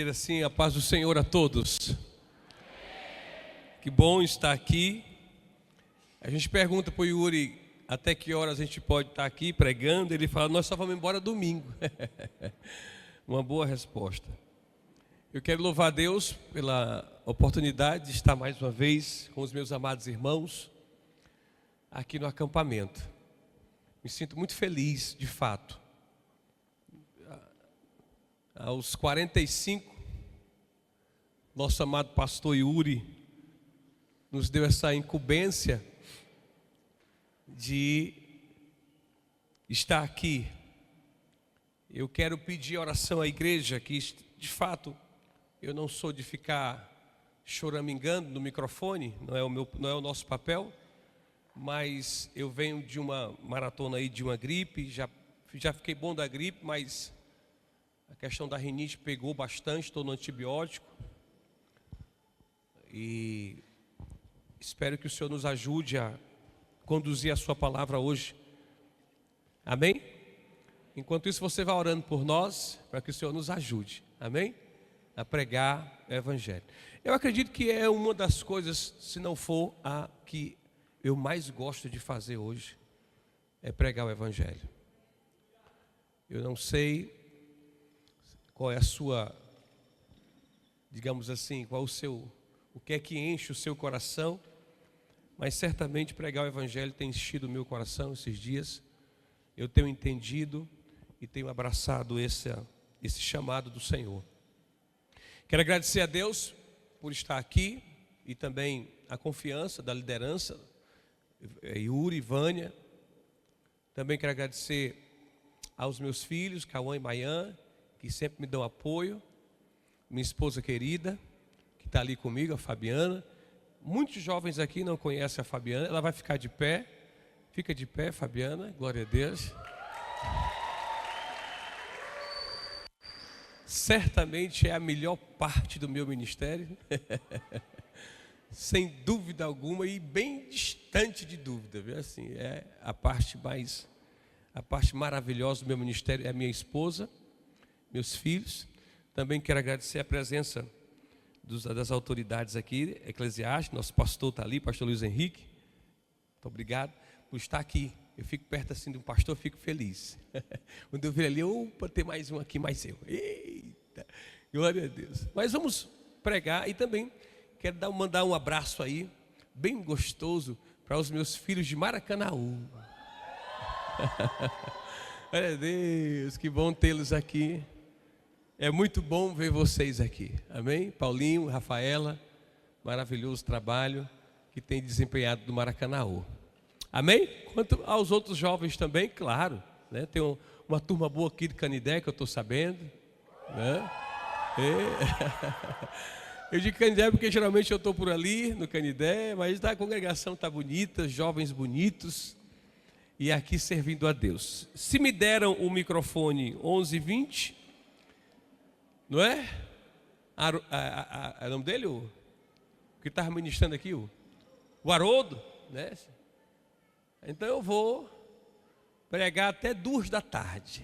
dizer assim, a paz do Senhor a todos. Que bom estar aqui. A gente pergunta para o Yuri até que horas a gente pode estar aqui pregando. Ele fala, nós só vamos embora domingo. Uma boa resposta. Eu quero louvar a Deus pela oportunidade de estar mais uma vez com os meus amados irmãos aqui no acampamento. Me sinto muito feliz, de fato. Aos 45, nosso amado pastor Yuri nos deu essa incumbência de estar aqui. Eu quero pedir oração à igreja, que de fato eu não sou de ficar choramingando no microfone, não é o nosso papel, mas eu venho de uma maratona aí de uma gripe, já fiquei bom da gripe, mas a questão da rinite pegou bastante, estou no antibiótico. E espero que o Senhor nos ajude a conduzir a sua palavra hoje. Amém? Enquanto isso, você vai orando por nós, para que o Senhor nos ajude. Amém? A pregar o Evangelho. Eu acredito que é uma das coisas, se não for a que eu mais gosto de fazer hoje, é pregar o Evangelho. Eu não sei qual é a sua, digamos assim, o que é que enche o seu coração, mas certamente pregar o Evangelho tem enchido o meu coração esses dias. Eu tenho entendido e tenho abraçado esse chamado do Senhor. Quero agradecer a Deus por estar aqui e também a confiança da liderança, Yuri e Vânia. Também quero agradecer aos meus filhos, Cauã e Mayan, que sempre me dão apoio, minha esposa querida, que está ali comigo, a Fabiana. Muitos jovens aqui não conhecem a Fabiana, ela vai ficar de pé. Fica de pé, Fabiana, glória a Deus. Certamente é a melhor parte do meu ministério, sem dúvida alguma, e bem distante de dúvida, viu? Assim, é a parte maravilhosa do meu ministério, é a minha esposa, meus filhos. Também quero agradecer a presença das autoridades aqui, eclesiásticas. Nosso pastor está ali, pastor Luiz Henrique. Muito obrigado por estar aqui. Eu fico perto assim de um pastor, fico feliz. Quando eu vi ali, opa, tem mais um aqui, mais eu. Eita, glória a Deus. Mas vamos pregar e também quero mandar um abraço aí, bem gostoso, para os meus filhos de Maracanaú. Glória a Deus, que bom tê-los aqui. É muito bom ver vocês aqui, amém? Paulinho, Rafaela, maravilhoso trabalho que tem desempenhado no Maracanaú, amém? Quanto aos outros jovens também, claro, né? Tem uma turma boa aqui de Canidé, que eu estou sabendo, né? Eu digo Canidé porque geralmente eu estou por ali, no Canidé, mas a congregação está bonita, jovens bonitos, e aqui servindo a Deus. Se me deram o microfone 11h20, não é? O nome dele, o que estava ministrando aqui, o Haroldo, né? Então eu vou pregar até 2h.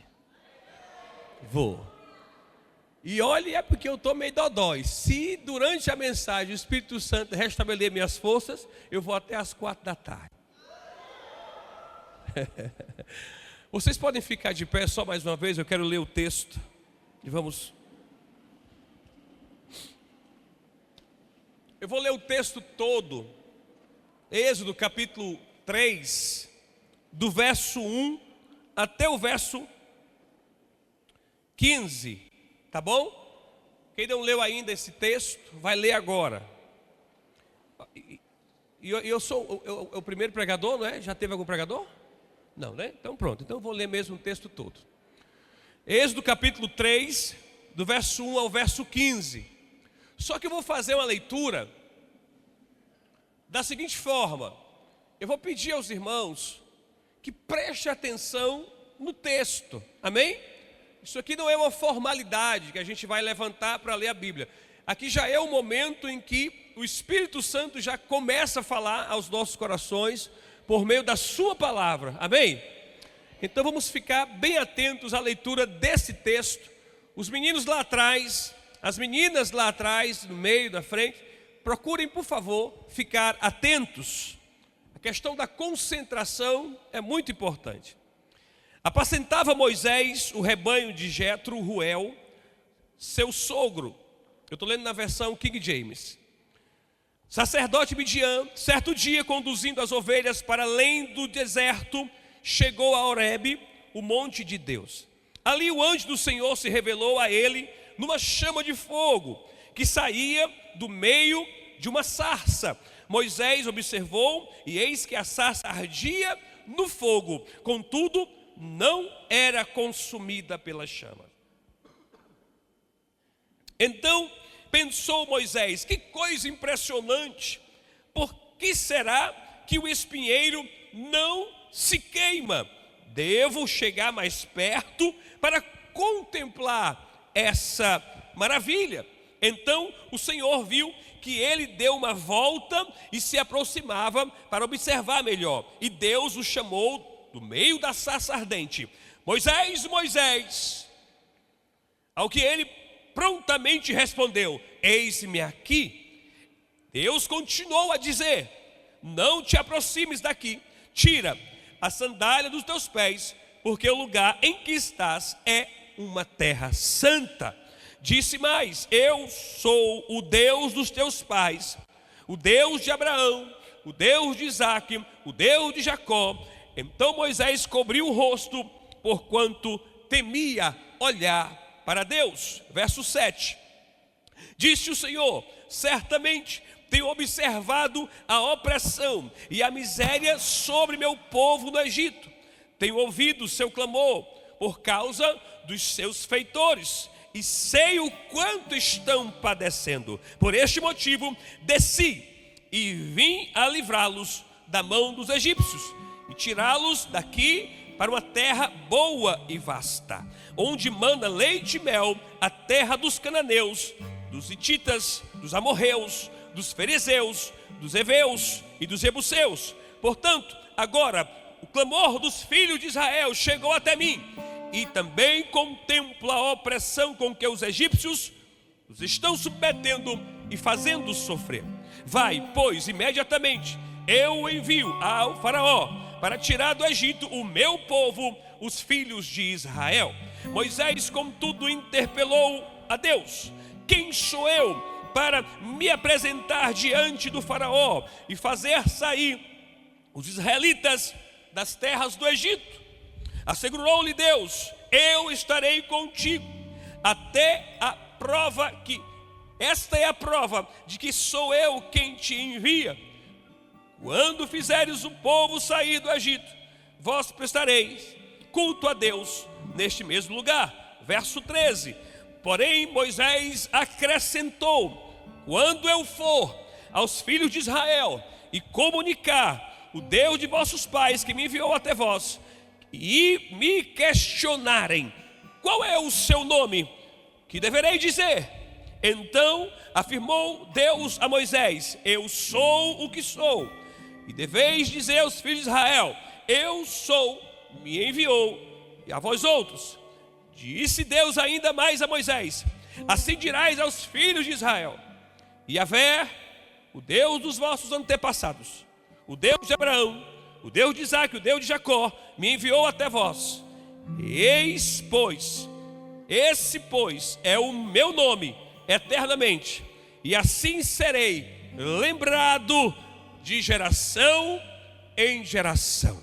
Vou. E olhe, é porque eu estou meio dodói. Se durante a mensagem o Espírito Santo restabelecer minhas forças, eu vou até às 4h. Vocês podem ficar de pé só mais uma vez, eu quero ler o texto. E vamos. Eu vou ler o texto todo, Êxodo capítulo 3, do verso 1 até o verso 15, tá bom? Quem não leu ainda esse texto, vai ler agora. Eu sou o primeiro pregador, não é? Já teve algum pregador? Não, né? Então pronto, então eu vou ler mesmo o texto todo. Êxodo capítulo 3, do verso 1 ao verso 15. Só que eu vou fazer uma leitura da seguinte forma. Eu vou pedir aos irmãos que prestem atenção no texto. Amém? Isso aqui não é uma formalidade que a gente vai levantar para ler a Bíblia. Aqui já é o momento em que o Espírito Santo já começa a falar aos nossos corações por meio da sua palavra. Amém? Então vamos ficar bem atentos à leitura desse texto. Os meninos lá atrás as meninas lá atrás, no meio, da frente, procurem, por favor, ficar atentos. A questão da concentração é muito importante. Apacentava Moisés o rebanho de Jetro, Ruel, seu sogro. Eu estou lendo na versão King James. Sacerdote Midian, certo dia, conduzindo as ovelhas para além do deserto, chegou a Horebe, o monte de Deus. Ali o anjo do Senhor se revelou a ele numa chama de fogo, que saía do meio de uma sarça. Moisés observou, e eis que a sarça ardia no fogo, contudo, não era consumida pela chama. Então pensou Moisés: que coisa impressionante, por que será que o espinheiro não se queima? Devo chegar mais perto para contemplar essa maravilha. Então o Senhor viu que ele deu uma volta e se aproximava para observar melhor. E Deus o chamou do meio da sarça ardente: Moisés, Moisés. Ao que ele prontamente respondeu: eis-me aqui. Deus continuou a dizer: não te aproximes daqui, tira a sandália dos teus pés, porque o lugar em que estás é uma terra santa. Disse mais: eu sou o Deus dos teus pais, o Deus de Abraão, o Deus de Isaque, o Deus de Jacó. Então Moisés cobriu o rosto, porquanto temia olhar para Deus. Verso 7. Disse o Senhor: certamente tenho observado a opressão e a miséria sobre meu povo no Egito. Tenho ouvido o seu clamor por causa dos seus feitores, e sei o quanto estão padecendo. Por este motivo desci e vim a livrá-los da mão dos egípcios e tirá-los daqui para uma terra boa e vasta, onde manda leite e mel, a terra dos cananeus, dos hititas, dos amorreus, dos fariseus, dos heveus e dos jebuseus. Portanto, agora o clamor dos filhos de Israel chegou até mim, e também contemplo a opressão com que os egípcios os estão submetendo e fazendo sofrer. Vai, pois, imediatamente eu envio ao faraó para tirar do Egito o meu povo, os filhos de Israel. Moisés, contudo, interpelou a Deus: quem sou eu para me apresentar diante do faraó e fazer sair os israelitas das terras do Egito? Assegurou-lhe Deus: eu estarei contigo até a prova que, esta é a prova de que sou eu quem te envia. Quando fizeres o povo sair do Egito, vós prestareis culto a Deus neste mesmo lugar. Verso 13. Porém Moisés acrescentou: quando eu for aos filhos de Israel e comunicar o Deus de vossos pais que me enviou até vós, e me questionarem qual é o seu nome, que deverei dizer? Então afirmou Deus a Moisés: eu sou o que sou. E deveis dizer aos filhos de Israel: eu sou, me enviou. E a vós outros disse Deus ainda mais a Moisés: assim dirás aos filhos de Israel: Yahvé, o Deus dos vossos antepassados, o Deus de Abraão, o Deus de Isaque, o Deus de Jacó, me enviou até vós. Eis, pois, esse, pois, é o meu nome eternamente, e assim serei lembrado de geração em geração.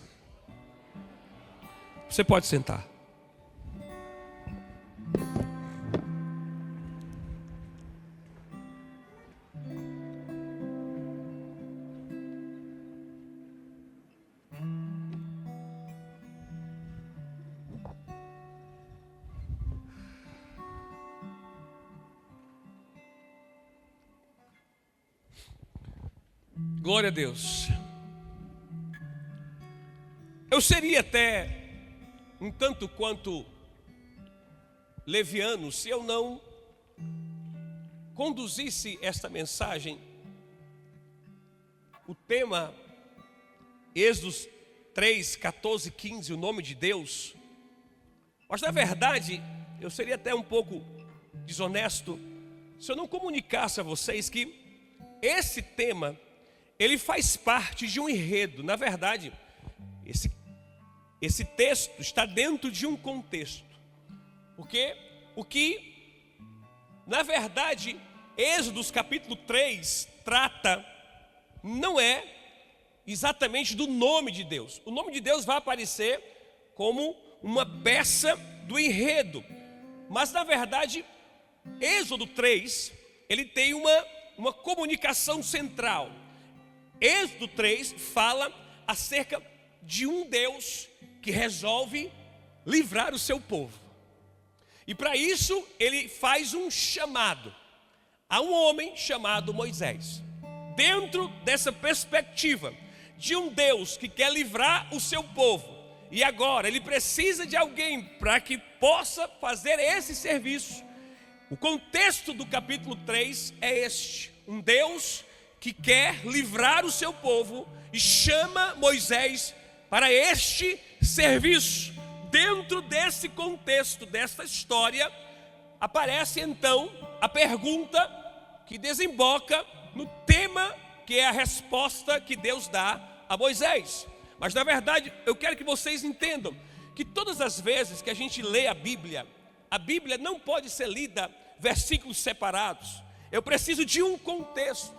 Você pode sentar. Glória a Deus. Eu seria até um tanto quanto leviano se eu não conduzisse esta mensagem. O tema Êxodo 3, 14, 15, o nome de Deus. Mas na verdade eu seria até um pouco desonesto se eu não comunicasse a vocês que esse tema, ele faz parte de um enredo. Na verdade, esse texto está dentro de um contexto. Porque o que, na verdade, Êxodo capítulo 3 trata, não é exatamente do nome de Deus. O nome de Deus vai aparecer como uma peça do enredo. Mas, na verdade, Êxodo 3, ele tem uma comunicação central. Êxodo 3 fala acerca de um Deus que resolve livrar o seu povo. E para isso ele faz um chamado a um homem chamado Moisés. Dentro dessa perspectiva de um Deus que quer livrar o seu povo, e agora ele precisa de alguém para que possa fazer esse serviço. O contexto do capítulo 3 é este: um Deus que quer livrar o seu povo e chama Moisés para este serviço. Dentro desse contexto, desta história, aparece então a pergunta que desemboca no tema que é a resposta que Deus dá a Moisés. Mas na verdade eu quero que vocês entendam que todas as vezes que a gente lê a Bíblia não pode ser lida versículos separados. Eu preciso de um contexto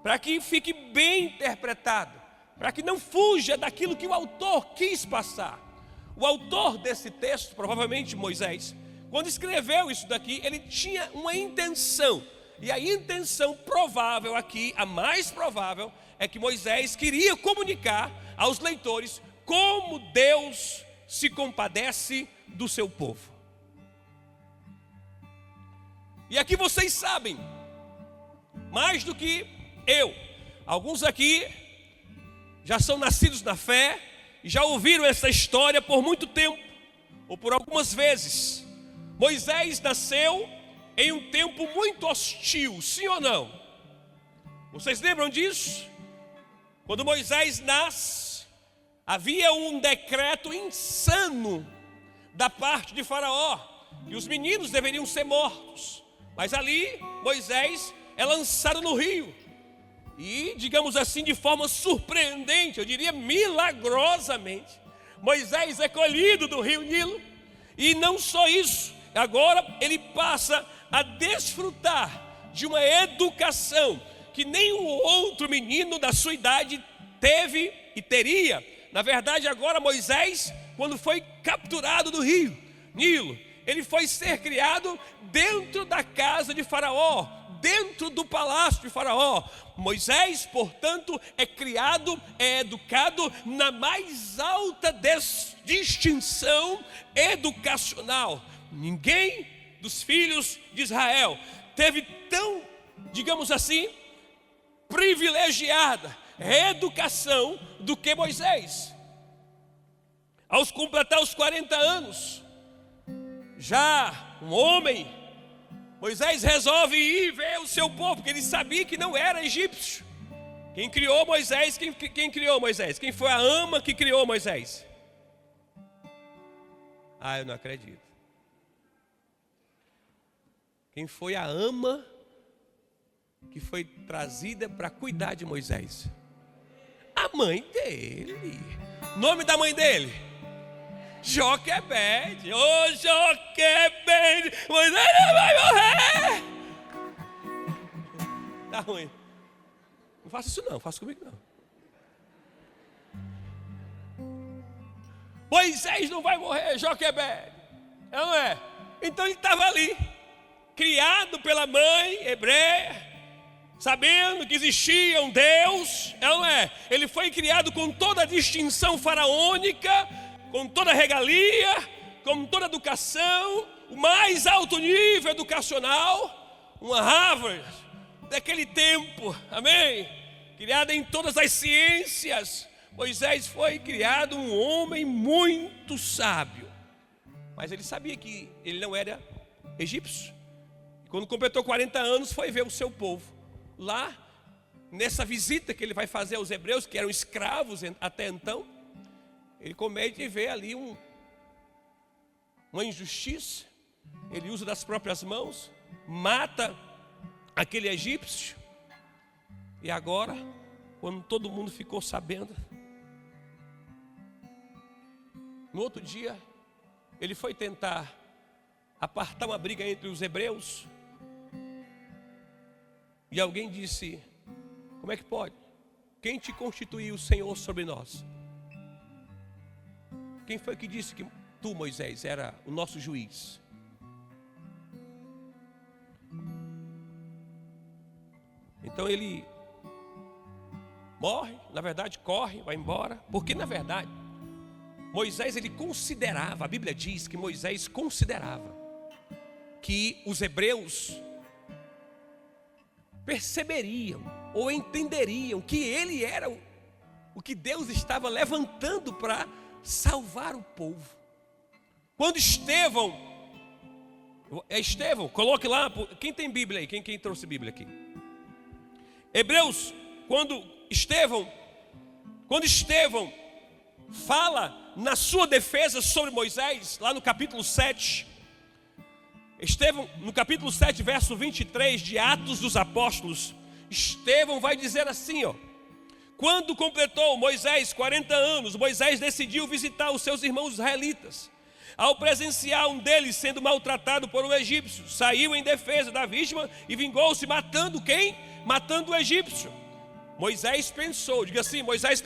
para que fique bem interpretado, para que não fuja daquilo que o autor quis passar. O autor desse texto, provavelmente Moisés, quando escreveu isso daqui, ele tinha uma intenção. E a intenção provável aqui, a mais provável, é que Moisés queria comunicar aos leitores como Deus se compadece do seu povo. E aqui vocês sabem, mais do que eu, alguns aqui já são nascidos na fé e já ouviram essa história por muito tempo, ou por algumas vezes. Moisés nasceu em um tempo muito hostil, sim ou não? Vocês lembram disso? Quando Moisés nasce, havia um decreto insano da parte de Faraó, e os meninos deveriam ser mortos. Mas ali, Moisés é lançado no rio. E, digamos assim, de forma surpreendente, eu diria milagrosamente, Moisés é colhido do rio Nilo. E não só isso, agora ele passa a desfrutar de uma educação que nenhum outro menino da sua idade teve e teria. Na verdade, agora Moisés, quando foi capturado do rio Nilo, ele foi ser criado dentro da casa de Faraó, dentro do palácio de Faraó. Moisés, portanto, é criado, é educado na mais alta distinção educacional. Ninguém dos filhos de Israel teve tão, digamos assim, privilegiada educação do que Moisés. Aos completar os 40 anos, já um homem, Moisés resolve ir ver o seu povo, porque ele sabia que não era egípcio. Quem criou Moisés? Quem criou Moisés? Quem foi a ama que criou Moisés? Eu não acredito. Quem foi a ama que foi trazida para cuidar de Moisés? A mãe dele. Nome da mãe dele? Joquebede. Ô Joquebede, Moisés não vai morrer. Tá ruim. Não faça isso não, faça comigo não. Moisés não vai morrer, Joquebede. Não é? Então ele estava ali, criado pela mãe hebreia, sabendo que existia um Deus. Não é? Ele foi criado com toda a distinção faraônica, com toda a regalia, com toda a educação, o mais alto nível educacional, uma Harvard daquele tempo, amém? Criada em todas as ciências. Moisés foi criado um homem muito sábio, mas ele sabia que ele não era egípcio. Quando completou 40 anos, foi ver o seu povo lá, nessa visita que ele vai fazer aos hebreus, que eram escravos até então. Ele comete e vê ali uma injustiça. Ele usa das próprias mãos, mata aquele egípcio. E agora, quando todo mundo ficou sabendo, no outro dia, ele foi tentar apartar uma briga entre os hebreus. E alguém disse: como é que pode? Quem te constituiu o Senhor sobre nós? Quem foi que disse que tu, Moisés, era o nosso juiz? Então ele morre, na verdade corre, vai embora, porque na verdade Moisés, ele considerava, a Bíblia diz que Moisés considerava que os hebreus perceberiam ou entenderiam que ele era o que Deus estava levantando para salvar o povo. Quando Estevão, coloque lá, quem tem Bíblia aí? Quem trouxe Bíblia aqui? Hebreus, quando Estevão fala na sua defesa sobre Moisés, lá no capítulo 7, Estevão, no capítulo 7, verso 23 de Atos dos Apóstolos, Estevão vai dizer assim, quando completou Moisés 40 anos, Moisés decidiu visitar os seus irmãos israelitas. Ao presenciar um deles sendo maltratado por um egípcio, saiu em defesa da vítima e vingou-se matando quem? Matando o egípcio. Moisés pensou, diga assim, Moisés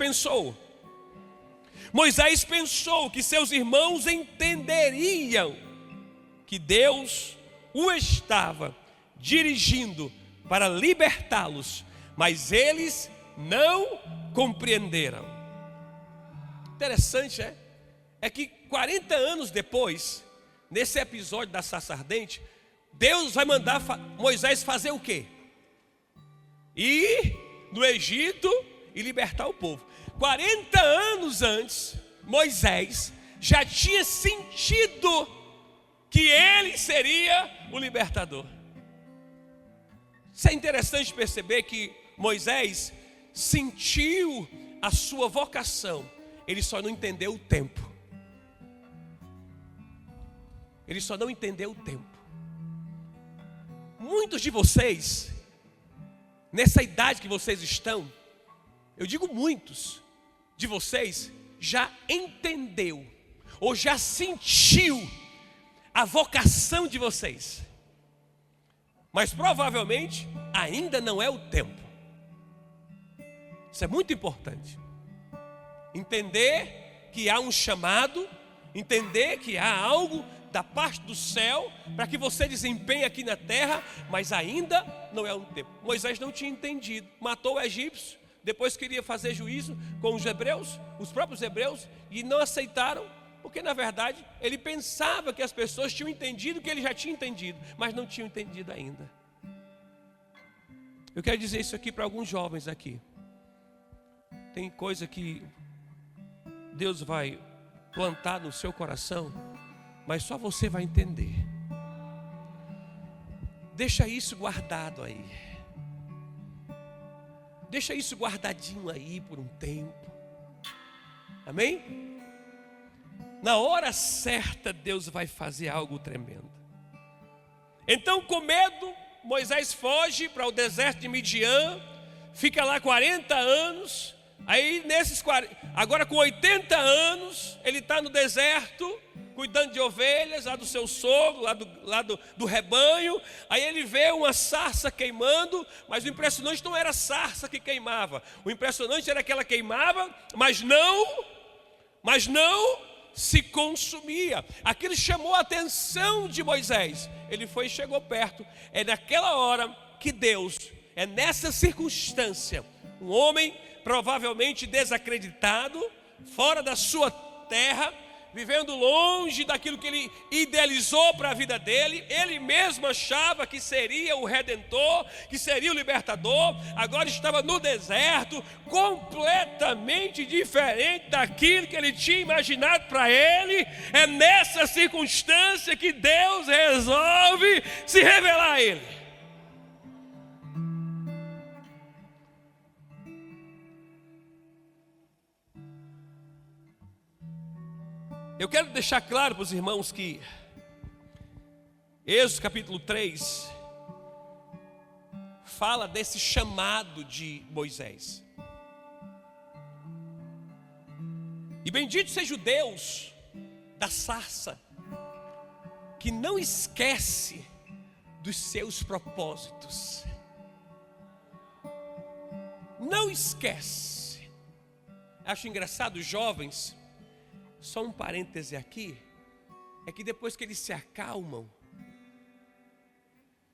pensou que seus irmãos entenderiam que Deus o estava dirigindo para libertá-los, mas eles não compreenderam. Interessante, é que 40 anos depois, nesse episódio da sarça ardente, Deus vai mandar Moisés fazer o quê? Ir no Egito e libertar o povo. 40 anos antes, Moisés já tinha sentido que ele seria o libertador. Isso é interessante perceber que Moisés sentiu a sua vocação, ele só não entendeu o tempo. Ele só não entendeu o tempo. Muitos de vocês, nessa idade que vocês estão, eu digo muitos de vocês, já entendeu, ou já sentiu a vocação de vocês. Mas provavelmente ainda não é o tempo. Isso é muito importante. Entender que há um chamado, entender que há algo da parte do céu para que você desempenhe aqui na terra, mas ainda não é um tempo. Moisés não tinha entendido, matou o egípcio, depois queria fazer juízo com os hebreus, os próprios hebreus, e não aceitaram, porque na verdade ele pensava que as pessoas tinham entendido o que ele já tinha entendido, mas não tinham entendido ainda. Eu quero dizer isso aqui para alguns jovens aqui. Tem coisa que Deus vai plantar no seu coração, mas só você vai entender. Deixa isso guardado aí. Deixa isso guardadinho aí por um tempo. Amém? Na hora certa Deus vai fazer algo tremendo. Então, com medo, Moisés foge para o deserto de Midian, fica lá 40 anos. Aí agora com 80 anos, ele está no deserto, cuidando de ovelhas, lá do seu sogro, lá do rebanho. Aí ele vê uma sarça queimando, mas o impressionante não era a sarça que queimava. O impressionante era que ela queimava, mas não se consumia. Aquilo chamou a atenção de Moisés. Ele foi e chegou perto. É naquela hora que Deus, é nessa circunstância, um homem provavelmente desacreditado, fora da sua terra, vivendo longe daquilo que ele idealizou para a vida dele. Ele mesmo achava que seria o Redentor, que seria o Libertador. Agora estava no deserto, completamente diferente daquilo que ele tinha imaginado para ele. É nessa circunstância que Deus resolve se revelar a ele. Eu quero deixar claro para os irmãos que Êxodo capítulo 3 fala desse chamado de Moisés. E bendito seja o Deus da sarça, que não esquece dos seus propósitos. Não esquece. Acho engraçado, os jovens, só um parêntese aqui, é que depois que eles se acalmam,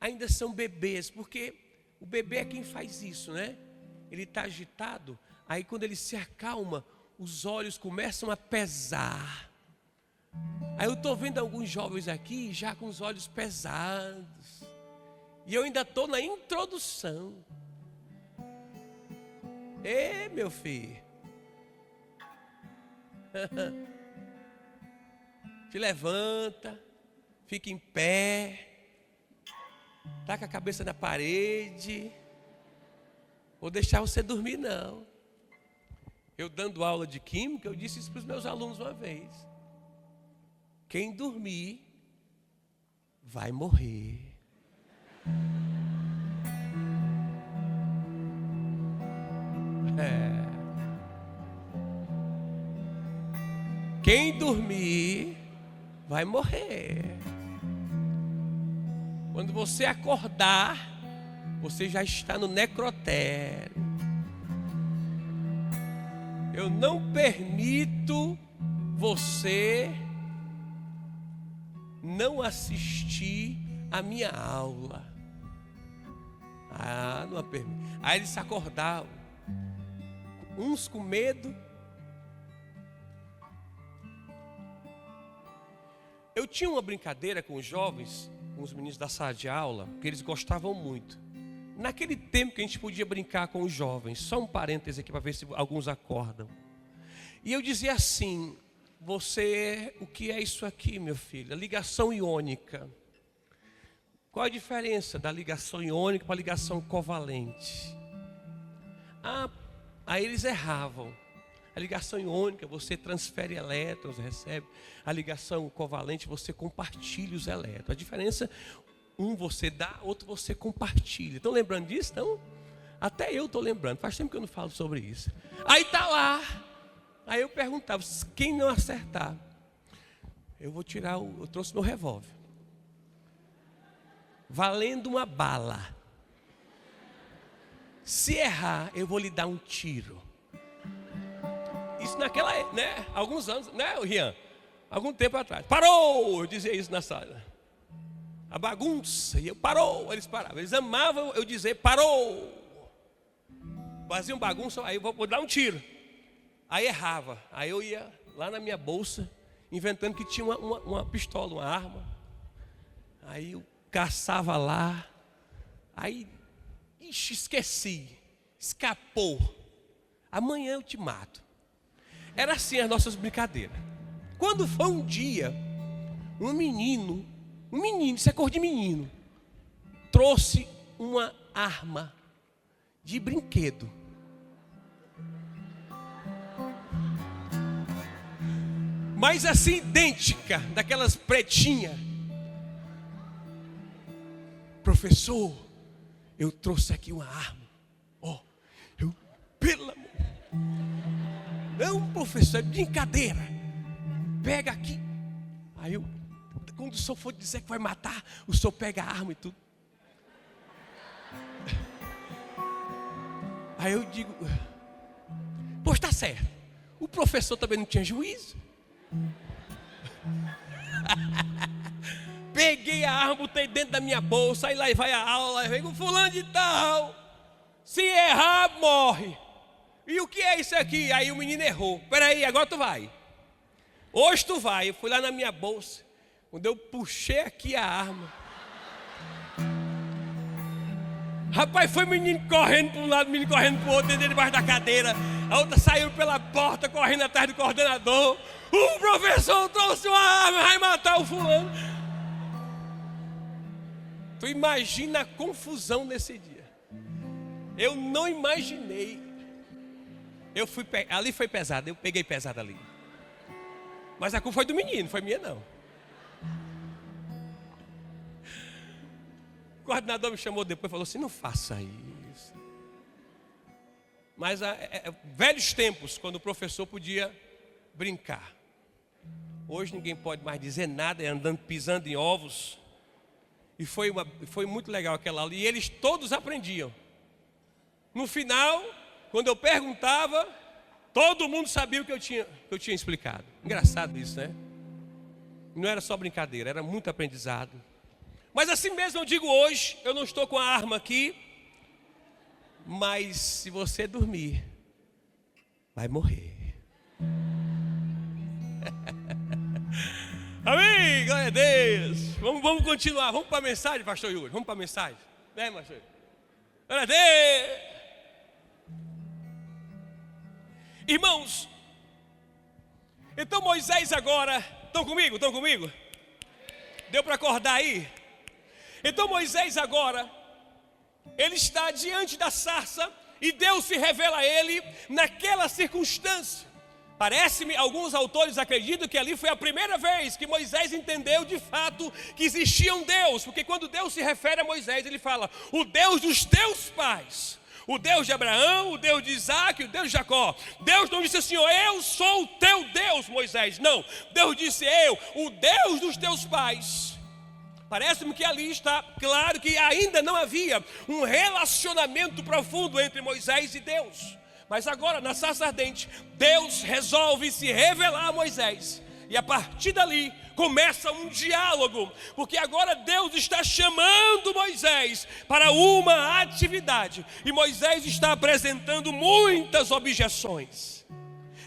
ainda são bebês, porque o bebê é quem faz isso, né? Ele está agitado, aí quando ele se acalma, os olhos começam a pesar. Aí eu estou vendo alguns jovens aqui já com os olhos pesados, e eu ainda estou na introdução. Ê, meu filho, te levanta, fica em pé, taca a cabeça na parede. Vou deixar você dormir não. Eu dando aula de química, eu disse isso para os meus alunos uma vez: quem dormir vai morrer. Quem dormir vai morrer. Quando você acordar, você já está no necrotério. Eu não permito você não assistir a minha aula. Não permito. Aí eles se acordavam, uns com medo. Eu tinha uma brincadeira com os jovens, com os meninos da sala de aula, que eles gostavam muito. Naquele tempo que a gente podia brincar com os jovens, só um parêntese aqui para ver se alguns acordam. E eu dizia assim: o que é isso aqui, meu filho? A ligação iônica. Qual a diferença da ligação iônica para a ligação covalente? Aí eles erravam. A ligação iônica, você transfere elétrons, recebe. A ligação covalente, você compartilha os elétrons. A diferença, um você dá, outro você compartilha. Estão lembrando disso? Então, até eu estou lembrando. Faz tempo que eu não falo sobre isso. Aí está lá. Aí eu perguntava: quem não acertar, eu trouxe meu revólver, valendo uma bala. Se errar, eu vou lhe dar um tiro. Isso naquela, né? Alguns anos, né, Rian? Algum tempo atrás. Parou! Eu dizia isso na sala. A bagunça. E eu, parou! Eles paravam. Eles amavam eu dizer, parou! Faziam bagunça, aí eu vou dar um tiro. Aí errava. Aí eu ia lá na minha bolsa, inventando que tinha uma pistola, uma arma. Aí eu caçava lá. Aí, esqueci. Escapou. Amanhã eu te mato. Era assim as nossas brincadeiras. Quando foi um dia, um menino, isso é cor de menino, trouxe uma arma de brinquedo. Mas assim, idêntica, daquelas pretinhas. Professor, eu trouxe aqui uma arma. Pelo amor. Não, professor, é brincadeira. Pega aqui. Aí quando o senhor for dizer que vai matar, o senhor pega a arma e tudo. Aí eu digo: pois está certo. O professor também não tinha juízo. Peguei a arma, botei dentro da minha bolsa, aí lá vai a aula, aí vem o fulano de tal. Se errar, morre. E o que é isso aqui? Aí o menino errou. Peraí, agora tu vai. Hoje tu vai. Eu fui lá na minha bolsa. Quando eu puxei aqui a arma, rapaz, foi menino correndo para um lado, menino correndo para o outro, dentro debaixo da cadeira. A outra saiu pela porta, correndo atrás do coordenador. O professor trouxe uma arma, vai matar o fulano. Tu imagina a confusão nesse dia. Eu não imaginei. Ali foi pesado, eu peguei pesado ali. Mas a culpa foi do menino, não foi minha não. coordenador me chamou depois e falou assim: não faça isso. Mas velhos tempos, quando o professor podia brincar. Hoje ninguém pode mais dizer nada, andando, pisando em ovos. E foi muito legal aquela aula. E eles todos aprendiam. No final, quando eu perguntava, todo mundo sabia o que eu tinha explicado. Engraçado isso, né? Não era só brincadeira, era muito aprendizado. Mas assim mesmo eu digo hoje, eu não estou com a arma aqui, mas se você dormir, vai morrer. Amém, glória a Deus. Vamos continuar, vamos para a mensagem, pastor Yuri, vamos para a mensagem. Vem, pastor Yuri. Glória a Deus. Irmãos, então Moisés agora, estão comigo? Deu para acordar aí? Então Moisés agora, ele está diante da sarça e Deus se revela a ele naquela circunstância. Parece-me, alguns autores acreditam que ali foi a primeira vez que Moisés entendeu de fato que existia um Deus. Porque quando Deus se refere a Moisés, ele fala: o Deus dos teus pais, o Deus de Abraão, o Deus de Isaac, o Deus de Jacó. Deus não disse assim: eu sou o teu Deus, Moisés. Não, Deus disse: o Deus dos teus pais. Parece-me que ali está claro que ainda não havia um relacionamento profundo entre Moisés e Deus. Mas agora, na sarça ardente, Deus resolve se revelar a Moisés. E a partir dali, começa um diálogo. Porque agora Deus está chamando Moisés para uma atividade. E Moisés está apresentando muitas objeções.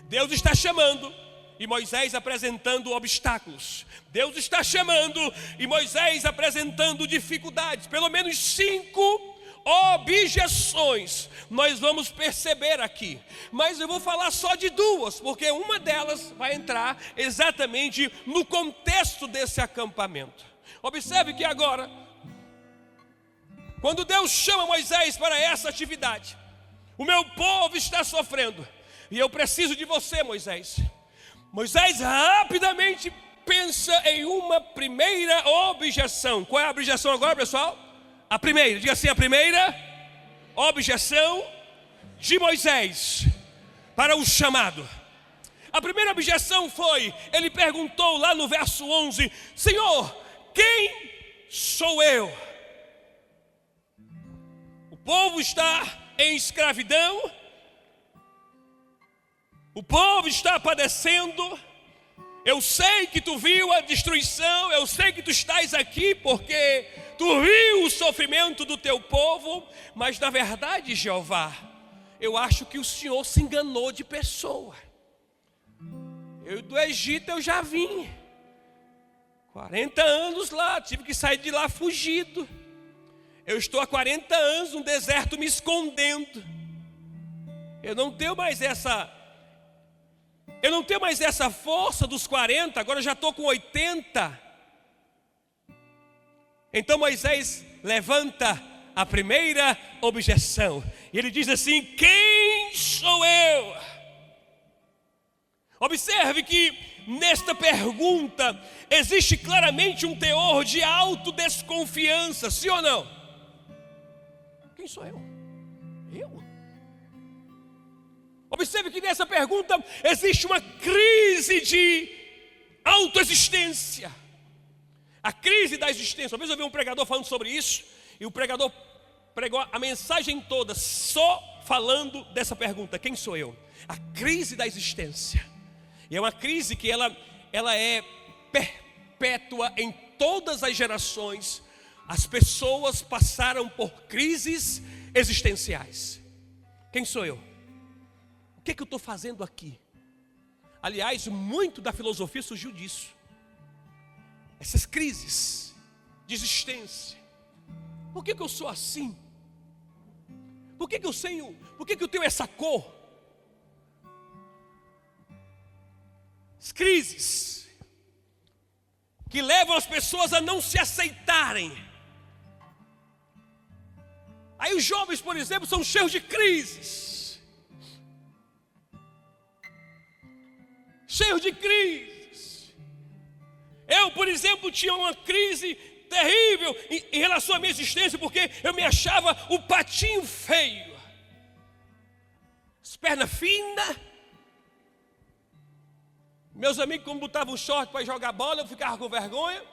Deus está chamando e Moisés apresentando obstáculos. Deus está chamando e Moisés apresentando dificuldades. Pelo menos 5 objeções nós vamos perceber aqui, mas eu vou falar só de 2, porque uma delas vai entrar exatamente no contexto desse acampamento. Observe que agora, quando Deus chama Moisés para essa atividade, o meu povo está sofrendo e eu preciso de você, Moisés. Moisés rapidamente pensa em uma primeira objeção. Qual é a objeção agora, pessoal? A primeira, diga assim, a primeira objeção de Moisés para o chamado. A primeira objeção foi, ele perguntou lá no verso 11: Senhor, quem sou eu? O povo está em escravidão, o povo está padecendo. Eu sei que tu viu a destruição, eu sei que tu estás aqui porque tu viu o sofrimento do teu povo, mas na verdade, Jeová, eu acho que o Senhor se enganou de pessoa. Eu do Egito eu já vim, 40 anos lá, tive que sair de lá fugido. Eu estou há 40 anos no deserto me escondendo. Eu não tenho mais essa força dos 40, agora eu já estou com 80. Então Moisés levanta a primeira objeção. E ele diz assim: quem sou eu? Observe que nesta pergunta existe claramente um teor de autodesconfiança, sim ou não? Quem sou eu? Eu? Observe que nessa pergunta existe uma crise de autoexistência. A crise da existência. Uma vez eu vi um pregador falando sobre isso, e o pregador pregou a mensagem toda só falando dessa pergunta: quem sou eu? A crise da existência. E é uma crise que ela é perpétua em todas as gerações. As pessoas passaram por crises existenciais. Quem sou eu? O que eu estou fazendo aqui? Aliás, muito da filosofia surgiu disso. Essas crises de existência. Por que eu sou assim? Por que eu tenho essa cor? As crises que levam as pessoas a não se aceitarem. Aí os jovens, por exemplo, são cheios de crises. Cheios de crises. Eu, por exemplo, tinha uma crise terrível em relação à minha existência, porque eu me achava o patinho feio. As pernas finas. Meus amigos, quando botavam short para jogar bola, eu ficava com vergonha,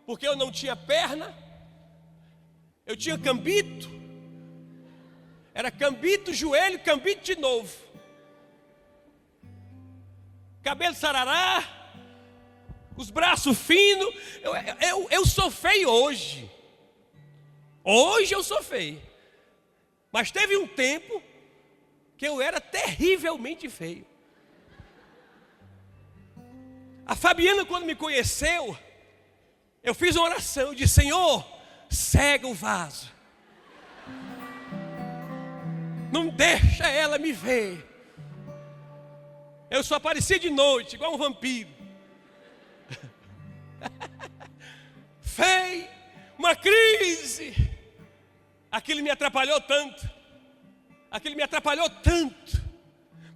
porque eu não tinha perna. Eu tinha cambito. Era cambito, joelho, cambito de novo. Cabelo sarará, os braços finos. Eu sou feio hoje. Hoje eu sou feio. Mas teve um tempo que eu era terrivelmente feio. A Fabiana, quando me conheceu, eu fiz uma oração, eu disse: Senhor, cega o vaso. Não deixa ela me ver. Eu só aparecia de noite, igual um vampiro. Feio, uma crise. Aquilo me atrapalhou tanto.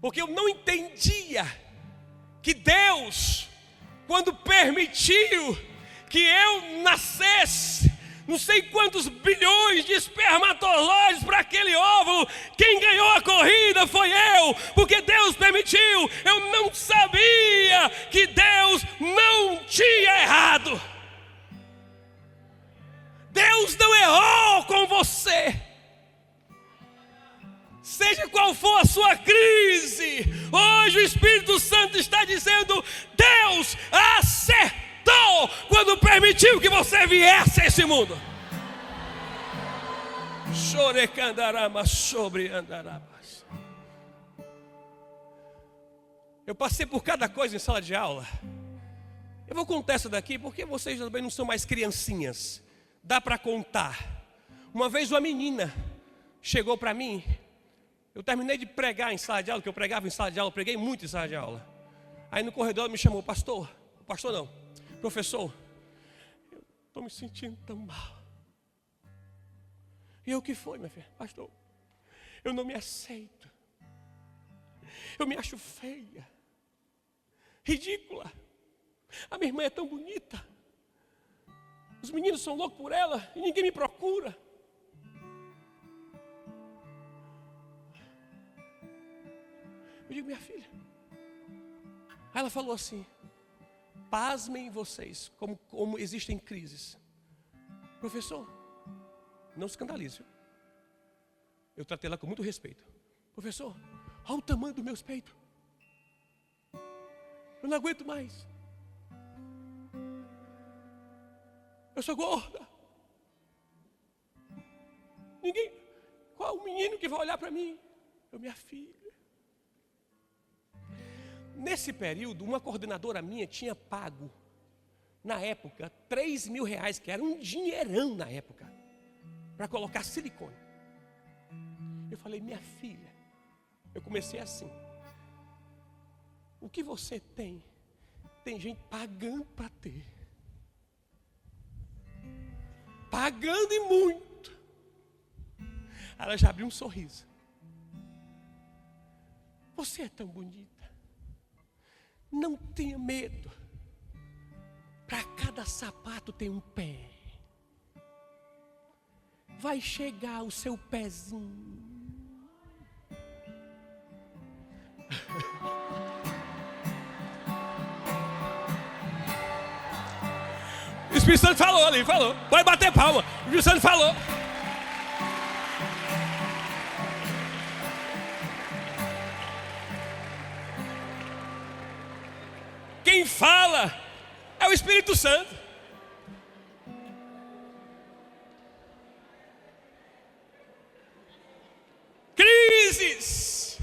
Porque eu não entendia que Deus, quando permitiu que eu nascesse, não sei quantos bilhões de espermatozoides para aquele óvulo, quem ganhou a corrida foi eu, porque Deus permitiu. Eu não sabia que Deus não tinha errado. Deus não errou com você. Seja qual for a sua crise, hoje o Espírito Santo está dizendo: Deus acertou quando permitiu que você viesse a esse mundo. Eu passei por cada coisa em sala de aula. Eu vou contar essa daqui porque vocês também não são mais criancinhas. Dá para contar. Uma vez uma menina chegou para mim. Eu terminei de pregar em sala de aula, que eu pregava em sala de aula, preguei muito em sala de aula. Aí no corredor ela me chamou: pastor não, professor, eu estou me sentindo tão mal. E eu: o que foi, minha filha? Pastor, eu não me aceito. Eu me acho feia, ridícula. A minha irmã é tão bonita. Os meninos são loucos por ela e ninguém me procura. Eu digo: minha filha. Aí ela falou assim: pasmem vocês, como existem crises. Professor, não se escandalize. Eu tratei ela com muito respeito. Professor, olha o tamanho dos meus peitos. Eu não aguento mais. Eu sou gorda. Qual o menino que vai olhar para mim? Eu: minha filha. Nesse período, uma coordenadora minha tinha pago, na época, R$3.000, que era um dinheirão na época, para colocar silicone. Eu falei: minha filha, eu comecei assim: o que você tem gente pagando para ter. Pagando e muito. Ela já abriu um sorriso. Você é tão bonita. Não tenha medo. Para cada sapato tem um pé. Vai chegar o seu pezinho. O Espírito Santo falou ali, falou. Pode bater palma. O Espírito Santo falou. Quem fala é o Espírito Santo. Crises.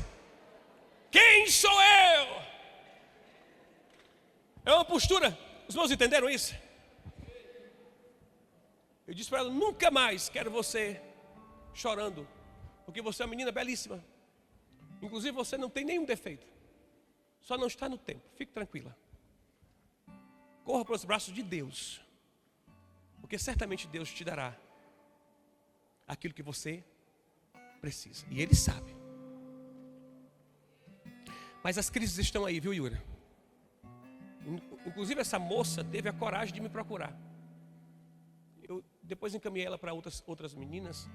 Quem sou eu? É uma postura. Os irmãos entenderam isso? Eu disse para ela: nunca mais quero você chorando, porque você é uma menina belíssima. Inclusive você não tem nenhum defeito. Só não está no tempo. Fique tranquila. Corra para os braços de Deus, porque certamente Deus te dará aquilo que você precisa. E Ele sabe. Mas as crises estão aí, viu, Yura? Inclusive essa moça teve a coragem de me procurar. Depois encaminhei ela para outras meninas.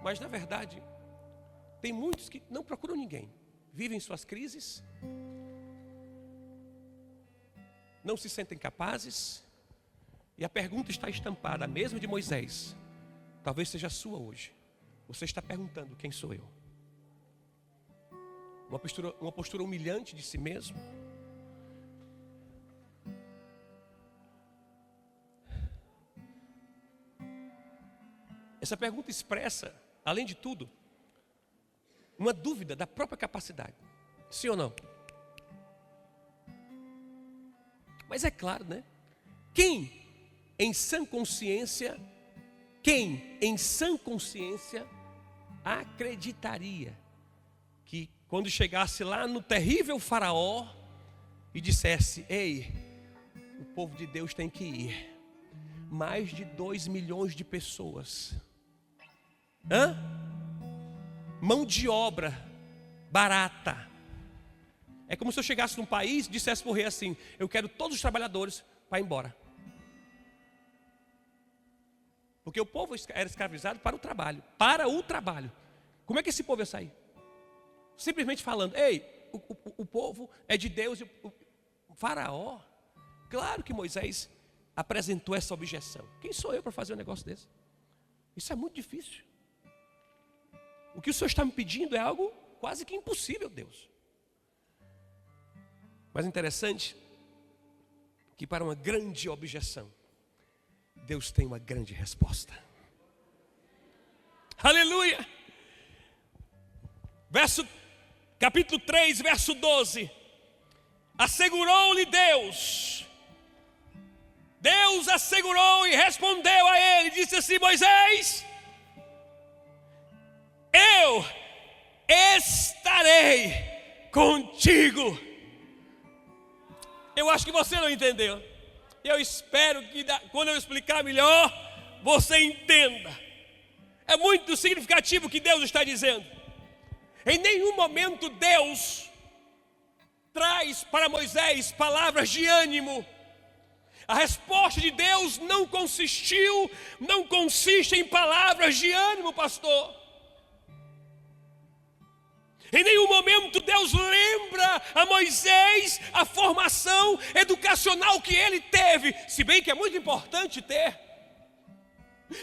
Mas na verdade, tem muitos que não procuram ninguém. Vivem suas crises. Não se sentem capazes. E a pergunta está estampada, a mesma de Moisés. Talvez seja a sua hoje. Você está perguntando: quem sou eu? Uma postura humilhante de si mesmo. Essa pergunta expressa, além de tudo, uma dúvida da própria capacidade. Sim ou não? Mas é claro, né? Quem em sã consciência acreditaria que quando chegasse lá no terrível faraó e dissesse: ei, o povo de Deus tem que ir, mais de 2 milhões de pessoas, mão de obra barata. É como se eu chegasse num país e dissesse para o rei assim: eu quero todos os trabalhadores para ir embora. Porque o povo era escravizado para o trabalho. Como é que esse povo ia sair? Simplesmente falando: ei, o povo é de Deus. E o faraó. Claro que Moisés apresentou essa objeção. Quem sou eu para fazer um negócio desse? Isso é muito difícil. O que o Senhor está me pedindo é algo quase que impossível, Deus. Mas interessante que para uma grande objeção, Deus tem uma grande resposta. Aleluia! Capítulo 3, verso 12. Assegurou-lhe Deus assegurou e respondeu a ele, disse assim: Moisés, eu estarei contigo. Eu acho que você não entendeu. Eu espero que quando eu explicar melhor, você entenda. É muito significativo o que Deus está dizendo. Em nenhum momento Deus traz para Moisés palavras de ânimo. A resposta de Deus não consiste em palavras de ânimo, pastor. Em nenhum momento Deus lembra a Moisés a formação educacional que ele teve, se bem que é muito importante ter.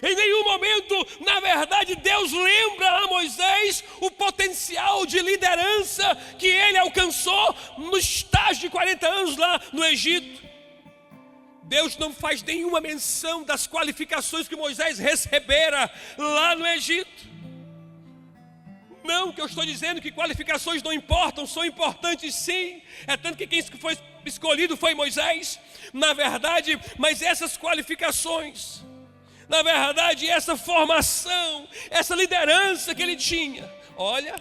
Em nenhum momento, na verdade, Deus lembra a Moisés o potencial de liderança que ele alcançou no estágio de 40 anos lá no Egito. Deus não faz nenhuma menção das qualificações que Moisés recebera lá no Egito. Não que eu estou dizendo que qualificações não importam, são importantes sim. É tanto que quem foi escolhido foi Moisés. Na verdade, mas essas qualificações, na verdade, essa formação, essa liderança que ele tinha. Olha,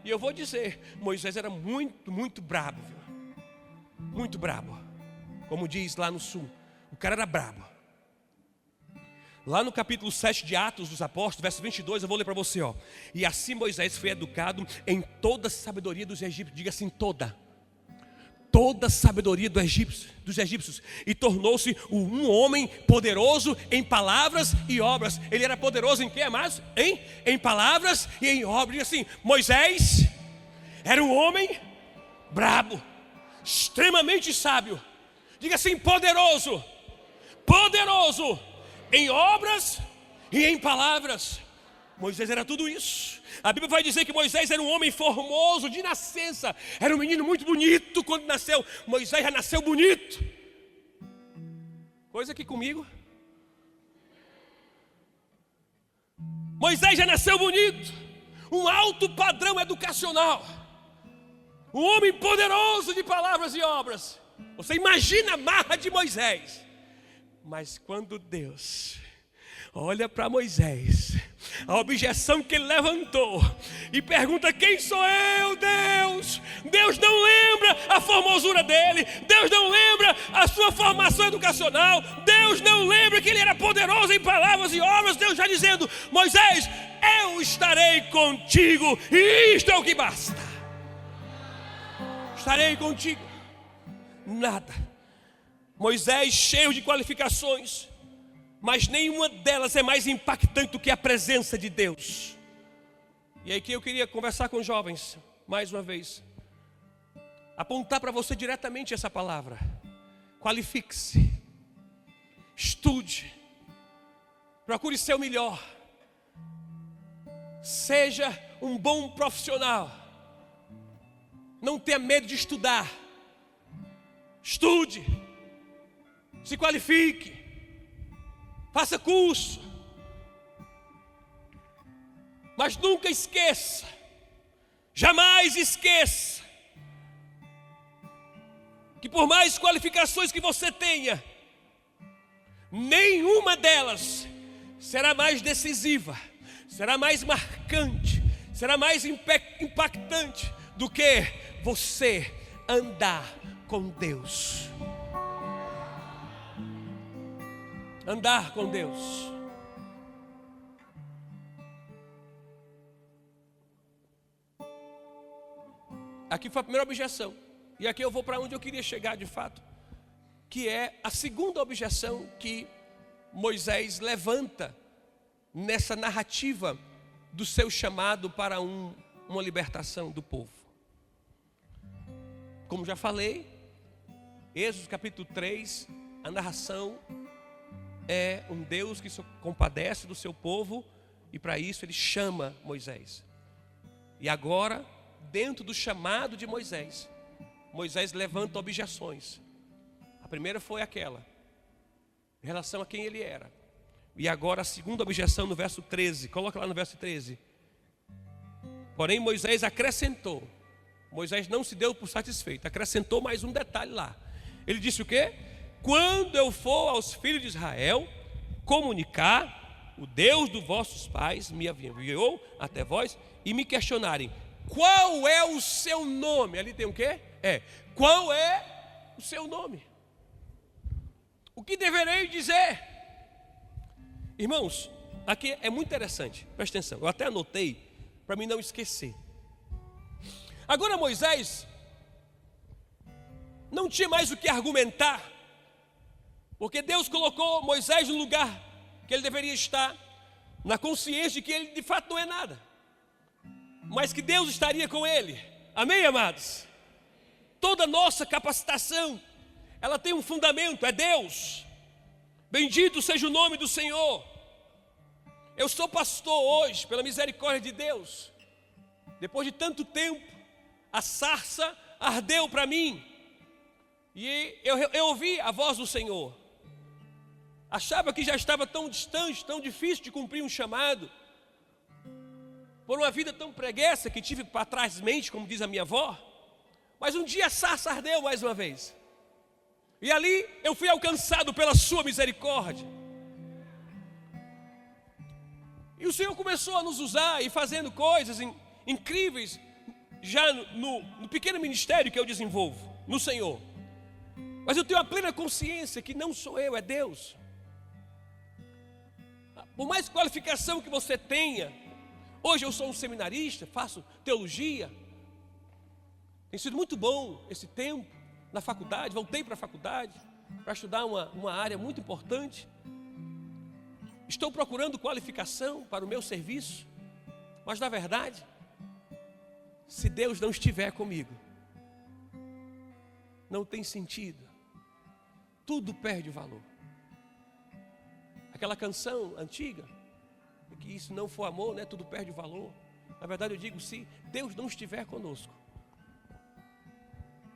e eu vou dizer, Moisés era muito brabo, viu? Muito brabo. Como diz lá no sul, o cara era brabo. Lá no capítulo 7 de Atos dos Apóstolos, verso 22, eu vou ler para você, ó. E assim Moisés foi educado em toda a sabedoria dos egípcios. Diga assim: toda a sabedoria dos egípcios. E tornou-se um homem poderoso em palavras e obras. Ele era poderoso em quê, amados? Em palavras e em obras. Diga assim: Moisés era um homem brabo, extremamente sábio. Diga assim: poderoso em obras e em palavras. Moisés era tudo isso. A Bíblia vai dizer que Moisés era um homem formoso de nascença. Era um menino muito bonito quando nasceu. Moisés já nasceu bonito. Coisa que comigo. Moisés já nasceu bonito. Um alto padrão educacional. Um homem poderoso de palavras e obras. Você imagina a marra de Moisés. Mas quando Deus olha para Moisés, a objeção que ele levantou e pergunta: quem sou eu, Deus? Deus não lembra a formosura dele, Deus não lembra a sua formação educacional, Deus não lembra que ele era poderoso em palavras e obras. Deus já dizendo: Moisés, eu estarei contigo, e isto é o que basta. Estarei contigo. Nada. Moisés, cheio de qualificações, mas nenhuma delas é mais impactante do que a presença de Deus. E aí que eu queria conversar com os jovens, mais uma vez, apontar para você diretamente essa palavra. Qualifique-se, estude, procure ser o melhor, seja um bom profissional, não tenha medo de estudar, estude, se qualifique, faça curso, mas nunca esqueça, jamais esqueça, que por mais qualificações que você tenha, nenhuma delas será mais decisiva, será mais marcante, será mais impactante do que você andar com Deus. Andar com Deus. Aqui foi a primeira objeção. E aqui eu vou para onde eu queria chegar de fato, que é a segunda objeção que Moisés levanta nessa narrativa do seu chamado para uma libertação do povo. Como já falei, Êxodo capítulo 3, a narração é um Deus que se compadece do seu povo, e para isso ele chama Moisés. E agora, dentro do chamado de Moisés, Moisés levanta objeções. A primeira foi aquela, em relação a quem ele era. E agora a segunda objeção no verso 13, coloca lá no verso 13. Porém Moisés acrescentou, Moisés não se deu por satisfeito, acrescentou mais um detalhe lá. Ele disse o quê? Quando eu for aos filhos de Israel comunicar, o Deus dos vossos pais me enviou até vós, e me questionarem, qual é o seu nome? Ali tem o quê? Qual é o seu nome? O que deverei dizer? Irmãos, aqui é muito interessante, presta atenção, eu até anotei para mim não esquecer. Agora Moisés não tinha mais o que argumentar, porque Deus colocou Moisés no lugar que ele deveria estar, na consciência de que ele de fato não é nada, mas que Deus estaria com ele. Amém, amados? Toda nossa capacitação, ela tem um fundamento, é Deus. Bendito seja o nome do Senhor. Eu sou pastor hoje, pela misericórdia de Deus. Depois de tanto tempo, a sarça ardeu para mim, e eu ouvi a voz do Senhor. Achava que já estava tão distante, tão difícil de cumprir um chamado, por uma vida tão preguiça que tive para trás mente, como diz a minha avó. Mas um dia a sarça ardeu mais uma vez, e ali eu fui alcançado pela sua misericórdia. E o Senhor começou a nos usar e fazendo coisas incríveis, já no pequeno ministério que eu desenvolvo no Senhor. Mas eu tenho a plena consciência que não sou eu, é Deus. Por mais qualificação que você tenha, hoje eu sou um seminarista, faço teologia. Tem sido muito bom esse tempo na faculdade, voltei para a faculdade para estudar uma área muito importante. Estou procurando qualificação para o meu serviço, mas na verdade, se Deus não estiver comigo, não tem sentido, tudo perde valor. Aquela canção antiga, que isso não for amor, né, tudo perde valor. Na verdade eu digo, se Deus não estiver conosco,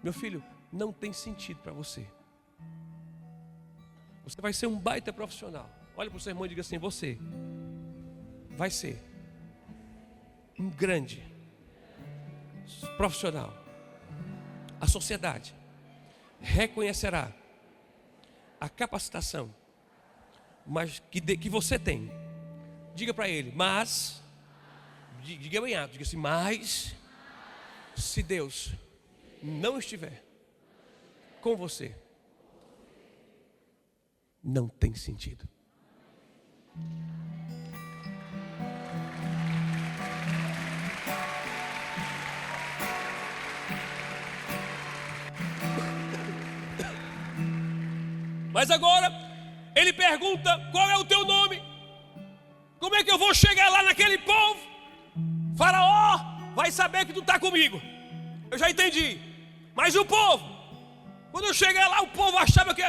meu filho, não tem sentido para você. Você vai ser um baita profissional. Olha para o seu irmão e diga assim, você vai ser um grande profissional. A sociedade reconhecerá a capacitação que você tem. Diga para ele, mas, diga bem alto, diga assim, mas, se Deus não estiver com você, não tem sentido. Mas agora ele pergunta: qual é o teu nome? Como é que eu vou chegar lá naquele povo? Faraó vai saber que tu está comigo. Eu já entendi. Mas o povo, quando eu cheguei lá, o povo achava que...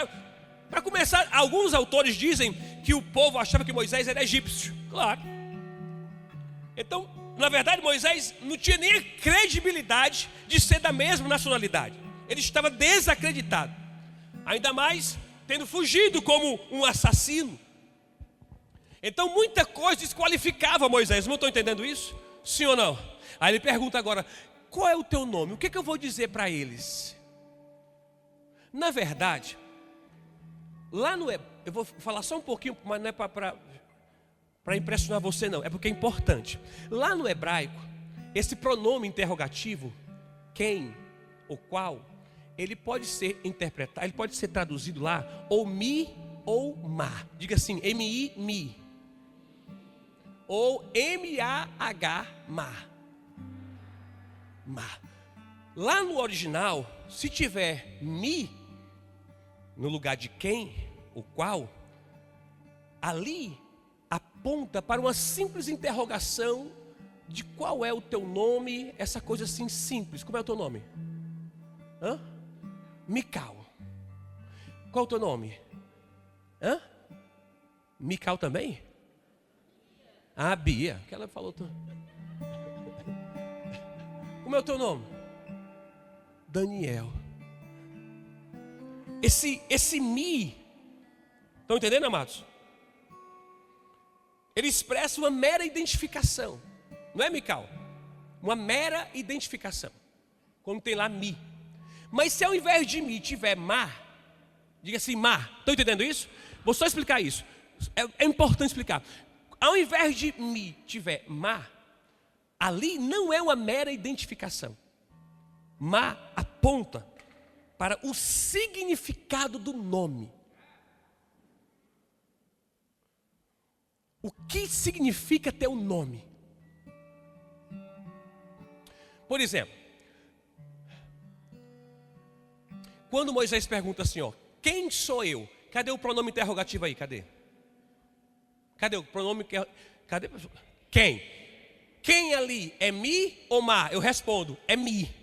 Para começar, alguns autores dizem que o povo achava que Moisés era egípcio. Claro. Então, na verdade, Moisés não tinha nem a credibilidade de ser da mesma nacionalidade. Ele estava desacreditado. Ainda mais tendo fugido como um assassino. Então, muita coisa desqualificava Moisés. Não estão entendendo isso? Sim ou não? Aí ele pergunta agora: qual é o teu nome? O que eu vou dizer para eles? Na verdade, lá no... Eu vou falar só um pouquinho, mas não é para impressionar você não, é porque é importante. Lá no hebraico, esse pronome interrogativo, quem ou qual, ele pode ser interpretado, ele pode ser traduzido lá, ou mi ou ma. Diga assim, M-I, mi. Ou M-A-H, ma. Ma. Lá no original, se tiver mi no lugar de quem, o qual, ali aponta para uma simples interrogação de qual é o teu nome, essa coisa assim simples. Como é o teu nome? Hã? Mical. Qual é o teu nome? Hã? Mical também? Ah, Bia, que ela falou. Como é o teu nome? Daniel. Esse mi, estão entendendo, amados? Ele expressa uma mera identificação. Não é, Mical? Uma mera identificação. Quando tem lá mi. Mas se ao invés de mi tiver ma, diga assim, ma. Estão entendendo isso? Vou só explicar isso. É importante explicar. Ao invés de mi tiver ma, ali não é uma mera identificação. Ma aponta para o significado do nome. O que significa teu nome? Por exemplo, quando Moisés pergunta assim, ó, quem sou eu? Cadê o pronome interrogativo aí? Cadê? Cadê o pronome? Cadê? Quem? Quem ali? É mi ou ma? Eu respondo, é mi.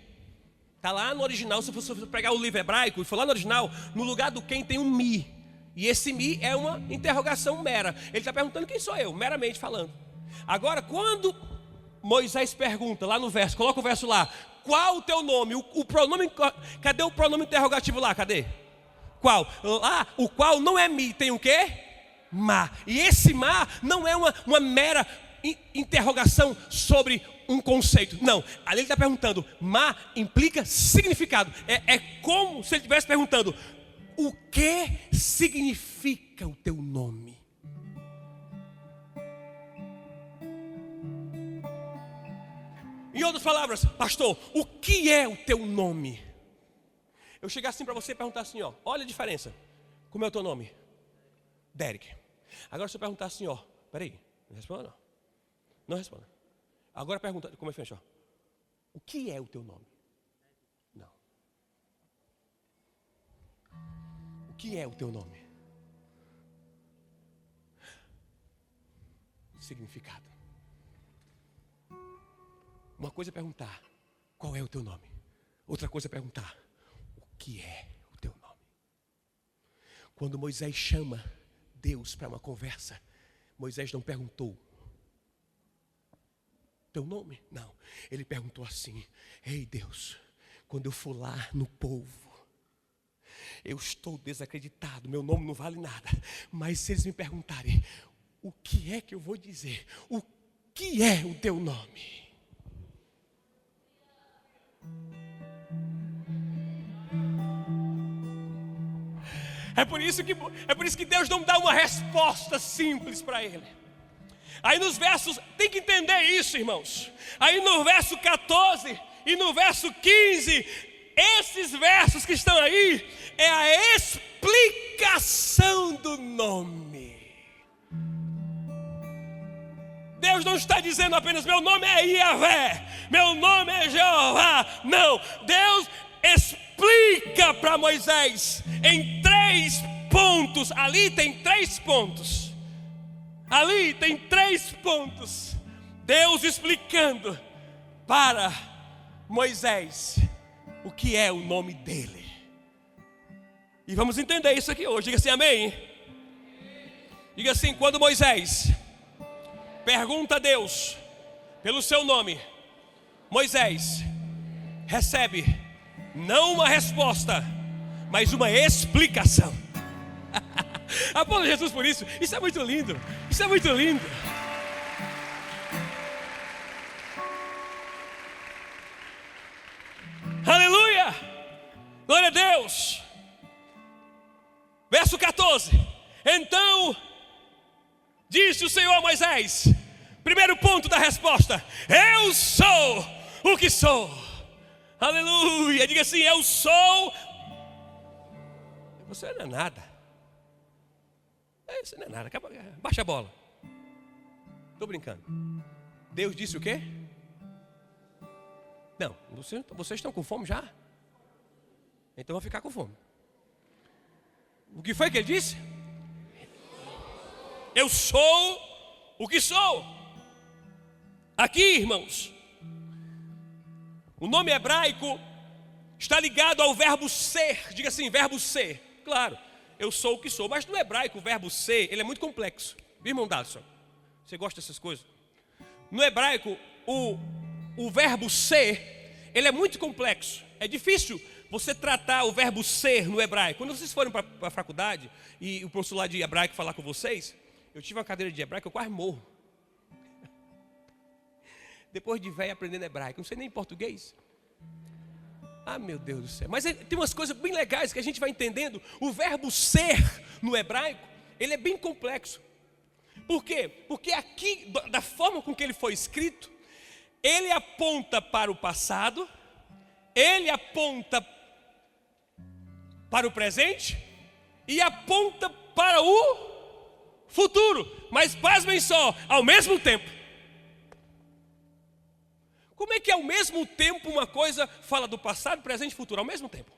Está lá no original, se você pegar o livro hebraico e for lá no original, no lugar do quem tem um mi. E esse mi é uma interrogação mera. Ele está perguntando quem sou eu, meramente falando. Agora, quando Moisés pergunta lá no verso, coloca o verso lá, qual o teu nome? O pronome, cadê o pronome interrogativo lá? Cadê? Qual? Lá, o qual não é mi, tem o quê? Ma. E esse ma não é uma mera interrogação sobre um conceito. Não, ali ele está perguntando, ma implica significado. É como se ele estivesse perguntando, o que significa o teu nome? Em outras palavras, pastor, o que é o teu nome? Eu chegar assim para você e perguntar assim, ó, olha a diferença. Como é o teu nome? Derek. Agora se eu perguntar assim, ó, peraí, não responda não. Não responda. Agora pergunta, como é que ó? O que é o teu nome? Não. O que é o teu nome? Significado. Uma coisa é perguntar, qual é o teu nome? Outra coisa é perguntar, o que é o teu nome? Quando Moisés chama Deus para uma conversa, Moisés não perguntou teu nome? Não. Ele perguntou assim, ei Deus, quando eu for lá no povo, eu estou desacreditado, meu nome não vale nada, mas se eles me perguntarem, o que é que eu vou dizer? O que é o teu nome? É por isso que Deus não dá uma resposta simples para ele. Aí nos versos, tem que entender isso, irmãos. Aí no verso 14 e no verso 15, esses versos que estão aí, é a explicação do nome. Deus não está dizendo apenas, meu nome é Iavé, meu nome é Jeová. Não, Deus explica para Moisés em 3 pontos. Ali tem 3 pontos. Ali tem 3 pontos. Deus explicando para Moisés o que é o nome dele. E vamos entender isso aqui hoje. Diga assim, amém? Diga assim, quando Moisés pergunta a Deus pelo seu nome, Moisés recebe não uma resposta, mas uma explicação. Aplauda Jesus por isso. Isso é muito lindo. Isso é muito lindo. Aleluia! Glória a Deus. Verso 14. Então disse o Senhor a Moisés. Primeiro ponto da resposta: eu sou o que sou. Aleluia. Diga assim, eu sou. Você não é nada. Você não é nada. Baixa a bola. Estou brincando. Deus disse o quê? Não, vocês estão com fome já? Então vão ficar com fome. O que foi que ele disse? Eu sou o que sou. Aqui, irmãos, o nome hebraico está ligado ao verbo ser. Diga assim, verbo ser. Claro, eu sou o que sou. Mas no hebraico o verbo ser, ele é muito complexo. Viu, irmão Dadson? Você gosta dessas coisas? No hebraico, o verbo ser, ele é muito complexo. É difícil você tratar o verbo ser no hebraico. Quando vocês forem para a faculdade e o professor lá de hebraico falar com vocês, eu tive uma cadeira de hebraico, eu quase morro. Depois de velho aprendendo hebraico, não sei nem português. Ah, meu Deus do céu. Mas tem umas coisas bem legais que a gente vai entendendo. O verbo ser no hebraico, ele é bem complexo. Por quê? Porque aqui, da forma com que ele foi escrito, ele aponta para o passado, ele aponta para o presente e aponta para o futuro. Mas pasmem só, ao mesmo tempo. Como é que ao mesmo tempo uma coisa fala do passado, presente e futuro? Ao mesmo tempo.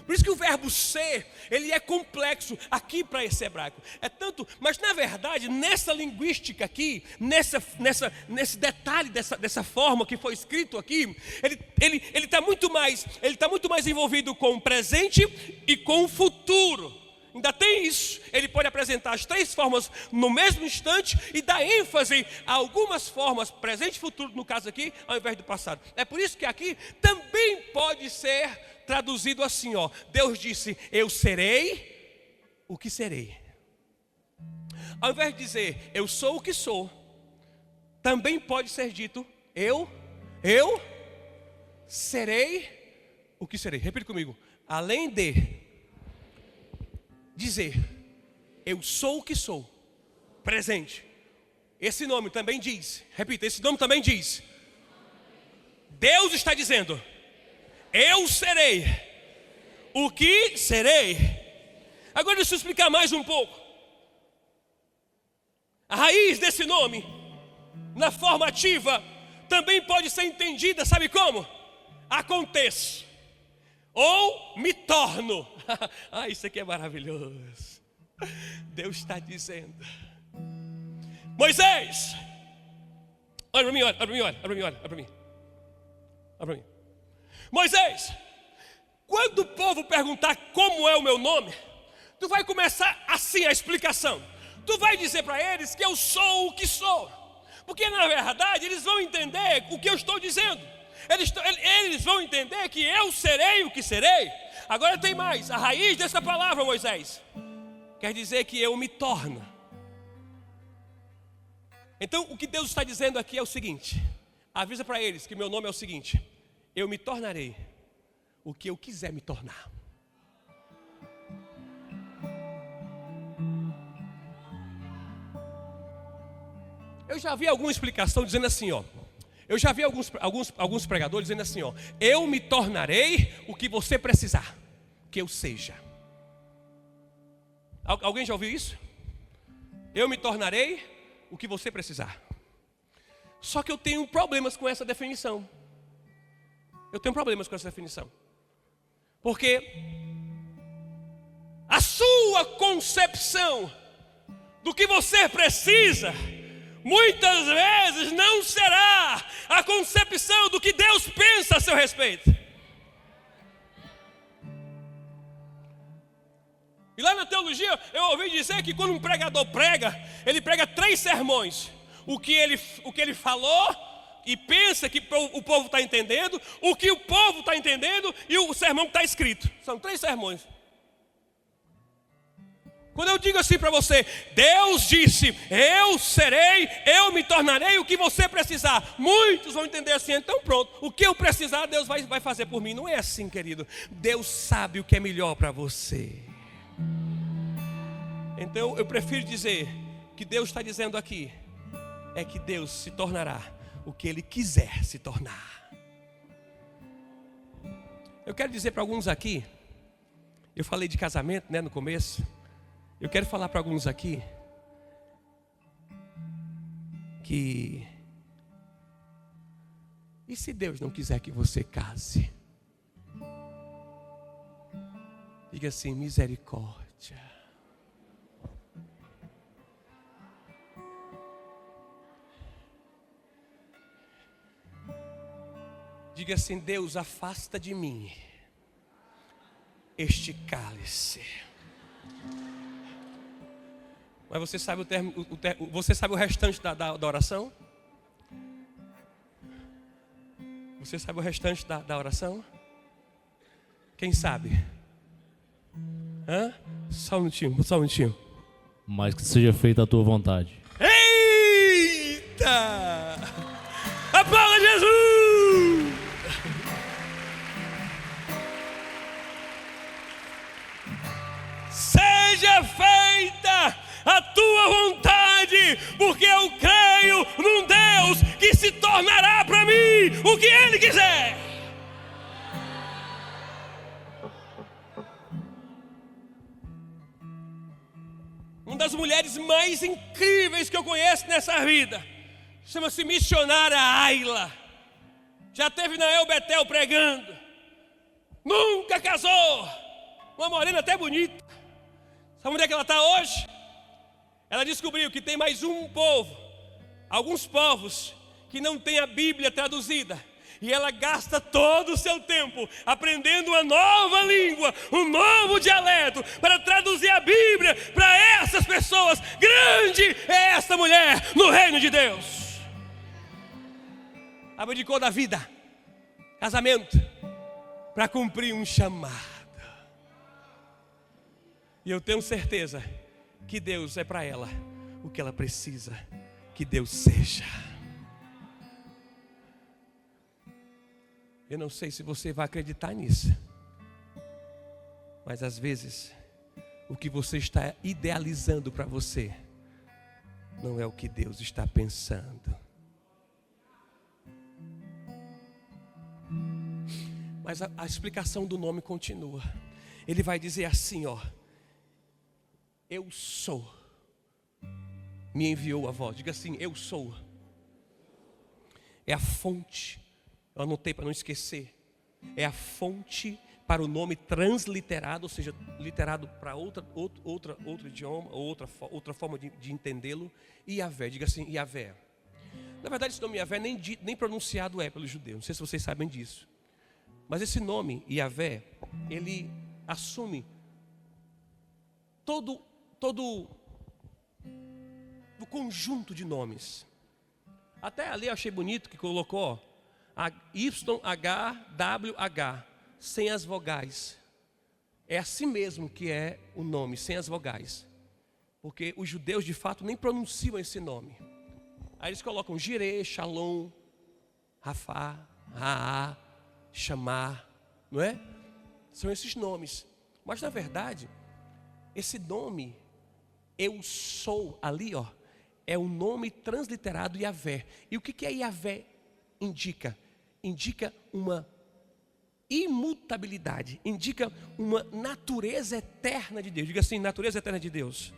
Por isso que o verbo ser, ele é complexo aqui para esse hebraico. É tanto, mas na verdade, nessa linguística aqui, nesse detalhe dessa forma que foi escrito aqui, ele está muito mais envolvido com o presente e com o futuro. Ainda tem isso. Ele pode apresentar as 3 formas no mesmo instante e dar ênfase a algumas formas, presente e futuro, no caso aqui, ao invés do passado. É por isso que aqui também pode ser traduzido assim, ó. Deus disse, eu serei o que serei. Ao invés de dizer, eu sou o que sou, também pode ser dito, eu serei o que serei. Repita comigo. Além de dizer, eu sou o que sou, presente. Esse nome também diz, repita, esse nome também diz. Deus está dizendo, eu serei o que serei. Agora deixa eu explicar mais um pouco. A raiz desse nome, na forma ativa, também pode ser entendida, sabe como? Aconteço. Ou me torno. Ah, isso aqui é maravilhoso. Deus está dizendo, Moisés, olha para mim, olha para mim, olha para mim, olha para mim. Olha para mim. Moisés, quando o povo perguntar como é o meu nome, tu vai começar assim a explicação. Tu vai dizer para eles que eu sou o que sou. Porque na verdade eles vão entender o que eu estou dizendo. Eles vão entender que eu serei o que serei. Agora tem mais, a raiz dessa palavra, Moisés, quer dizer que eu me torno. Então o que Deus está dizendo aqui é o seguinte: avisa para eles que meu nome é o seguinte: eu me tornarei o que eu quiser me tornar. Eu já vi alguma explicação dizendo assim, ó. Eu já vi alguns pregadores dizendo assim, ó. Eu me tornarei o que você precisar que eu seja. Alguém já ouviu isso? Eu me tornarei o que você precisar. Só que eu tenho problemas com essa definição. Eu tenho problemas com essa definição. Porque a sua concepção do que você precisa, muitas vezes não será a concepção do que Deus pensa a seu respeito. E lá na teologia eu ouvi dizer que quando um pregador prega, ele prega 3 sermões. O que ele falou e pensa que o povo está entendendo, o que o povo está entendendo e o sermão que está escrito. São 3 sermões. Quando eu digo assim para você, Deus disse, eu serei, eu me tornarei o que você precisar. Muitos vão entender assim, então pronto, o que eu precisar Deus vai fazer por mim. Não é assim, querido. Deus sabe o que é melhor para você. Então eu prefiro dizer que Deus está dizendo aqui, é que Deus se tornará o que Ele quiser se tornar. Eu quero dizer para alguns aqui, eu falei de casamento, né, no começo. Eu quero falar para alguns aqui que, e se Deus não quiser que você case? Diga assim, misericórdia. Diga assim, Deus, afasta de mim este cálice. Mas você sabe você sabe o restante da oração? Você sabe o restante da oração? Quem sabe? Hã? Só um minutinho. Mas que seja feita a tua vontade. Eita! Aplauda Jesus! Seja feita a tua vontade, porque eu creio num Deus que se tornará para mim o que Ele quiser. Uma das mulheres mais incríveis que eu conheço nessa vida chama-se missionária Ayla. Já esteve na El Betel pregando. Nunca casou. Uma morena até bonita. Sabe onde é que ela está hoje? Ela descobriu que tem mais um povo, alguns povos, que não tem a Bíblia traduzida. E ela gasta todo o seu tempo aprendendo uma nova língua, um novo dialeto, para traduzir a Bíblia para essas pessoas. Grande é esta mulher no reino de Deus. Abdicou da vida, casamento, para cumprir um chamado. E eu tenho certeza que Deus é para ela o que ela precisa que Deus seja. Eu não sei se você vai acreditar nisso, mas às vezes o que você está idealizando para você não é o que Deus está pensando. Mas a explicação do nome continua. Ele vai dizer assim, ó: eu sou, me enviou a voz. Diga assim, eu sou. É a fonte. Eu anotei para não esquecer. É a fonte para o nome transliterado, ou seja, literado para outro idioma, ou outra forma de entendê-lo. Yahvé, diga assim, Yahvé. Na verdade, esse nome Yahvé nem pronunciado é pelos judeus. Não sei se vocês sabem disso. Mas esse nome, Yahvé, ele assume todo o conjunto de nomes. Até ali eu achei bonito que colocou YHWH, sem as vogais. É assim mesmo que é o nome, sem as vogais. Porque os judeus de fato nem pronunciam esse nome. Aí eles colocam Jireh, Shalom, Rafá, Raá, Chamar, não é? São esses nomes. Mas na verdade, esse nome, eu sou, ali ó, é o nome transliterado Yahvé. E o que é Yahvé indica? Indica uma imutabilidade, indica uma natureza eterna de Deus. Diga assim, natureza eterna de Deus.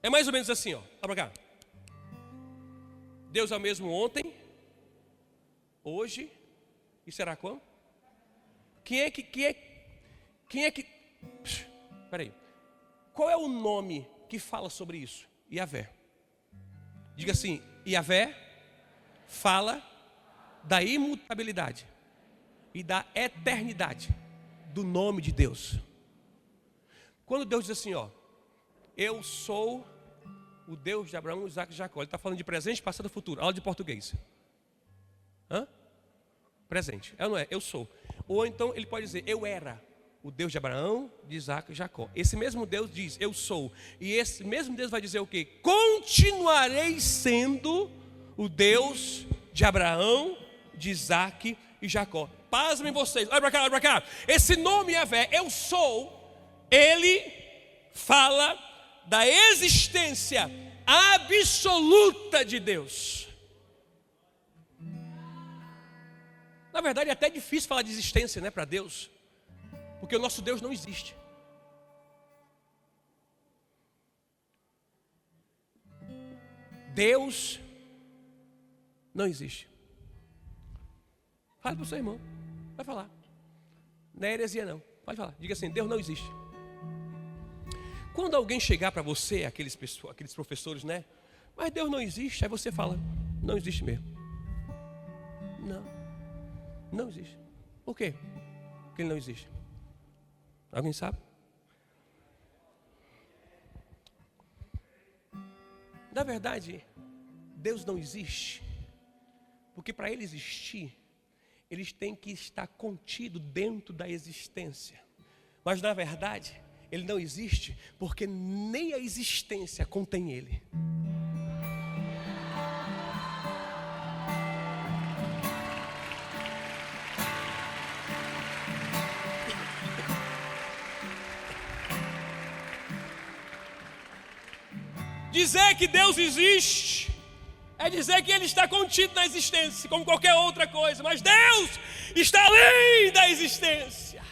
É mais ou menos assim, ó. Olha pra cá. Deus é o mesmo ontem, hoje e será quando? Quem é que Espera aí. Qual é o nome que fala sobre isso? Yahvé. Diga assim, Yahvé fala da imutabilidade e da eternidade do nome de Deus. Quando Deus diz assim, ó, eu sou o Deus de Abraão, Isaac e Jacó. Ele está falando de presente, passado e futuro. Aula de português. Presente. É ou não é? Eu sou. Ou então ele pode dizer, eu era o Deus de Abraão, de Isaac e Jacó. Esse mesmo Deus diz, eu sou. E esse mesmo Deus vai dizer o quê? Continuarei sendo o Deus de Abraão, de Isaac e Jacó. Pasmem vocês. Olha para cá. Esse nome Yahvé, eu sou, ele fala da existência absoluta de Deus. Na verdade é até difícil falar de existência, né, para Deus, porque o nosso Deus não existe. Deus não existe. Fale para o seu irmão, vai falar. Não é heresia não, pode falar. Diga assim, Deus não existe. Quando alguém chegar para você, aqueles professores, né? Mas Deus não existe, aí você fala, não existe mesmo. Não existe. Por quê? Porque ele não existe. Alguém sabe? Na verdade, Deus não existe, porque para ele existir, eles têm que estar contido dentro da existência. Mas na verdade, ele não existe, porque nem a existência contém ele. Dizer que Deus existe é dizer que ele está contido na existência, como qualquer outra coisa. Mas Deus está além da existência.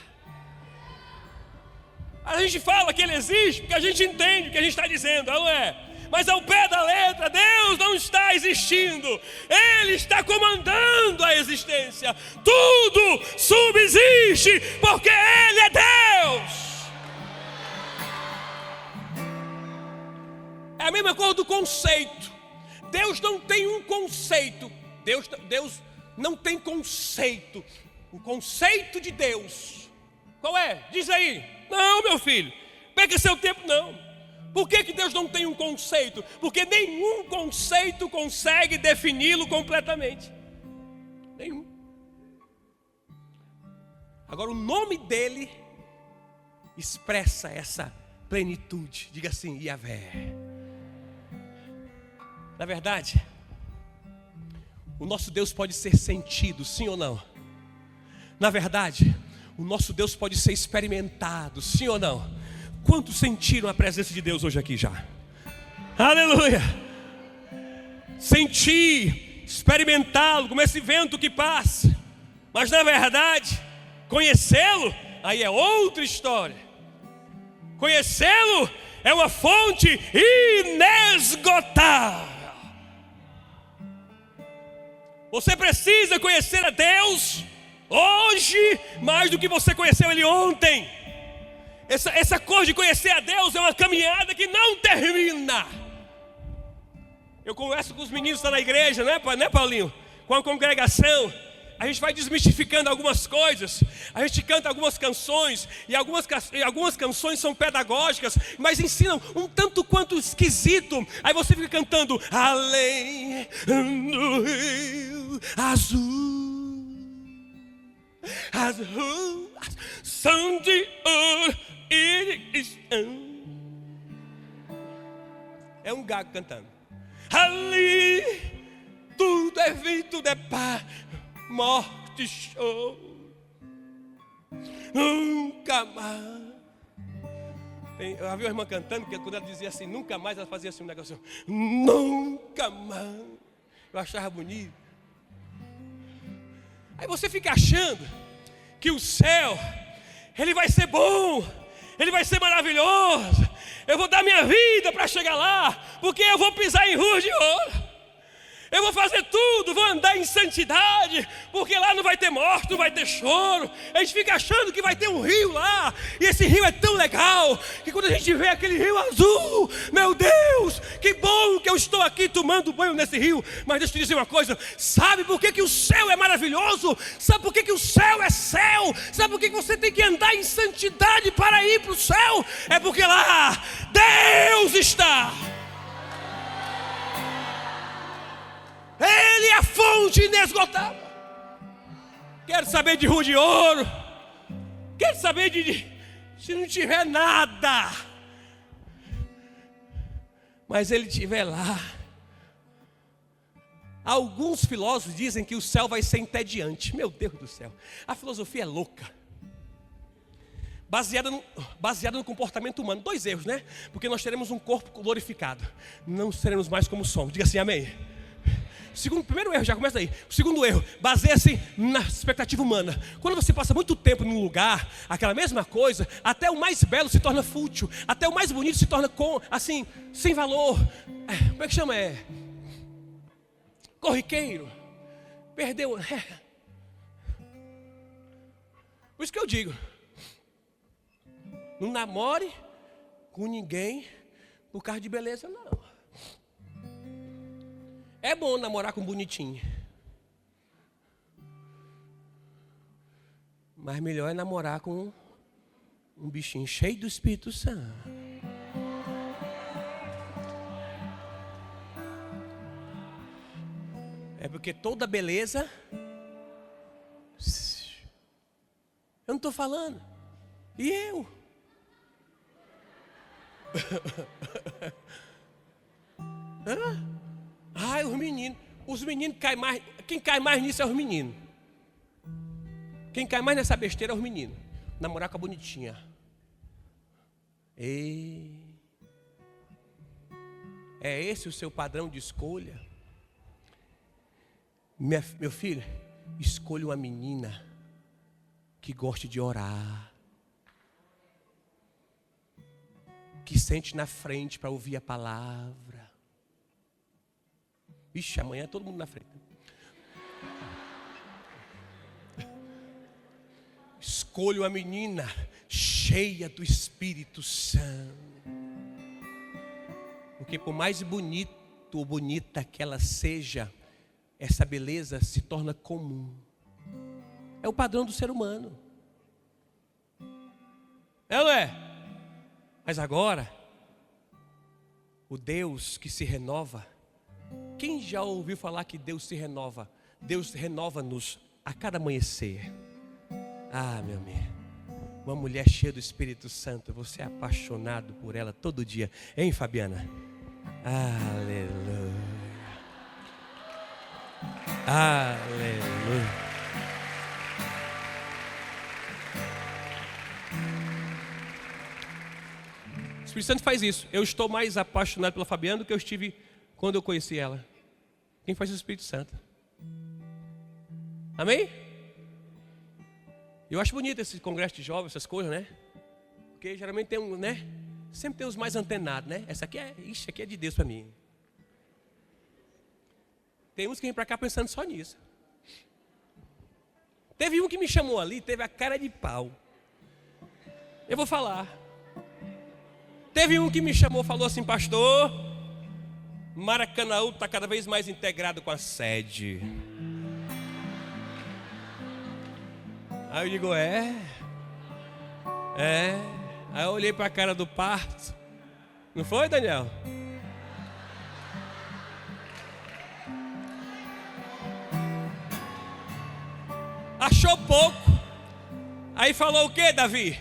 A gente fala que ele existe porque a gente entende o que a gente está dizendo, não é? Mas ao pé da letra, Deus não está existindo. Ele está comandando a existência. Tudo subsiste porque ele é Deus. É a mesma coisa do conceito. Deus não tem um conceito. Deus não tem conceito. O conceito de Deus, qual é? Diz aí. Não, meu filho, pega seu tempo. Não. Por que Deus não tem um conceito? Porque nenhum conceito consegue defini-lo completamente. Nenhum. Agora o nome dele expressa essa plenitude. Diga assim, Yahvé. Na verdade, o nosso Deus pode ser sentido, sim ou não? Na verdade, o nosso Deus pode ser experimentado, sim ou não? Quantos sentiram a presença de Deus hoje aqui já? Aleluia! Sentir, experimentá-lo, como esse vento que passa. Mas na verdade, conhecê-lo, aí é outra história. Conhecê-lo é uma fonte inesgotável. Você precisa conhecer a Deus hoje mais do que você conheceu Ele ontem. Essa coisa de conhecer a Deus é uma caminhada que não termina. Eu converso com os meninos que estão na igreja, né Paulinho? Com a congregação. A gente vai desmistificando algumas coisas. A gente canta algumas canções. E algumas canções são pedagógicas, mas ensinam um tanto quanto esquisito. Aí você fica cantando além do rio azul, as ruas são de ouro e estão. É um gago cantando. Ali tudo é vida, tudo é paz, morte, show, nunca mais. Eu havia uma irmã cantando, que quando ela dizia assim, nunca mais, ela fazia assim um negócio, nunca mais. Eu achava bonito. Aí você fica achando que o céu, ele vai ser bom, ele vai ser maravilhoso. Eu vou dar minha vida para chegar lá, porque eu vou pisar em ruas de ouro. Eu vou fazer tudo, vou andar em santidade, porque lá não vai ter morte, não vai ter choro. A gente fica achando que vai ter um rio lá, e esse rio é tão legal, que quando a gente vê aquele rio azul, meu Deus, que bom que eu estou aqui tomando banho nesse rio. Mas deixa eu te dizer uma coisa, sabe por que o céu é maravilhoso? Sabe por que o céu é céu? Sabe por que você tem que andar em santidade para ir para o céu? É porque lá Deus está. Ele é a fonte inesgotável. Quero saber de rua de ouro. Quero saber se não tiver nada, mas ele estiver lá. Alguns filósofos dizem que o céu vai ser entediante. Meu Deus do céu, a filosofia é louca, baseada no comportamento humano. 2 erros, né? Porque nós teremos um corpo glorificado, não seremos mais como somos. Diga assim, amém. Primeiro erro, já começa aí. O segundo erro, baseia-se na expectativa humana. Quando você passa muito tempo num lugar, aquela mesma coisa, até o mais belo se torna fútil, até o mais bonito se torna assim, sem valor. Como é que chama? Corriqueiro. Perdeu. Por isso que eu digo, não namore com ninguém por causa de beleza, não. É bom namorar com bonitinho, mas melhor é namorar com um bichinho cheio do Espírito Santo. É porque toda beleza, eu não estou falando, e eu? Hã? Ai, os meninos caem mais. Quem cai mais nisso é os meninos. Quem cai mais nessa besteira é os meninos. Namorar com a bonitinha. É esse o seu padrão de escolha? Meu filho, escolha uma menina que goste de orar, que sente na frente para ouvir a palavra. Ixi, amanhã é todo mundo na frente. Escolha uma menina cheia do Espírito Santo. Porque por mais bonito ou bonita que ela seja, essa beleza se torna comum. É o padrão do ser humano. É ou não é? Mas agora, o Deus que se renova. Quem já ouviu falar que Deus se renova? Deus renova-nos a cada amanhecer. Ah, meu amigo, uma mulher cheia do Espírito Santo, você é apaixonado por ela todo dia. Hein, Fabiana? Aleluia. Aleluia. O Espírito Santo faz isso. Eu estou mais apaixonado pela Fabiana do que eu estive quando eu conheci ela. Quem faz o Espírito Santo? Amém? Eu acho bonito esse congresso de jovens, essas coisas, né? Porque geralmente tem né? Sempre tem os mais antenados, né? Essa aqui aqui é de Deus para mim. Tem uns que vêm para cá pensando só nisso. Teve um que me chamou ali, teve a cara de pau. Eu vou falar. Teve um que me chamou, falou assim, pastor, Maracanaú está cada vez mais integrado com a sede. Aí eu digo, Aí eu olhei para a cara do parto. Não foi, Daniel? Achou pouco. Aí falou o que, Davi?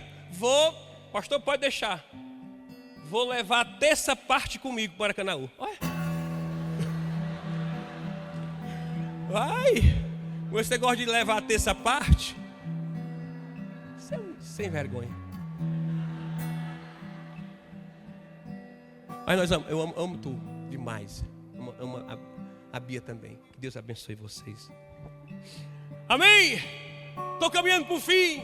Pastor, pode deixar. Vou levar a terça parte comigo para Maracanaú. Olha. Vai. Você gosta de levar a terça parte? Sem vergonha. Mas eu amo tu demais. Amo a Bia também. Que Deus abençoe vocês. Amém? Estou caminhando para o fim.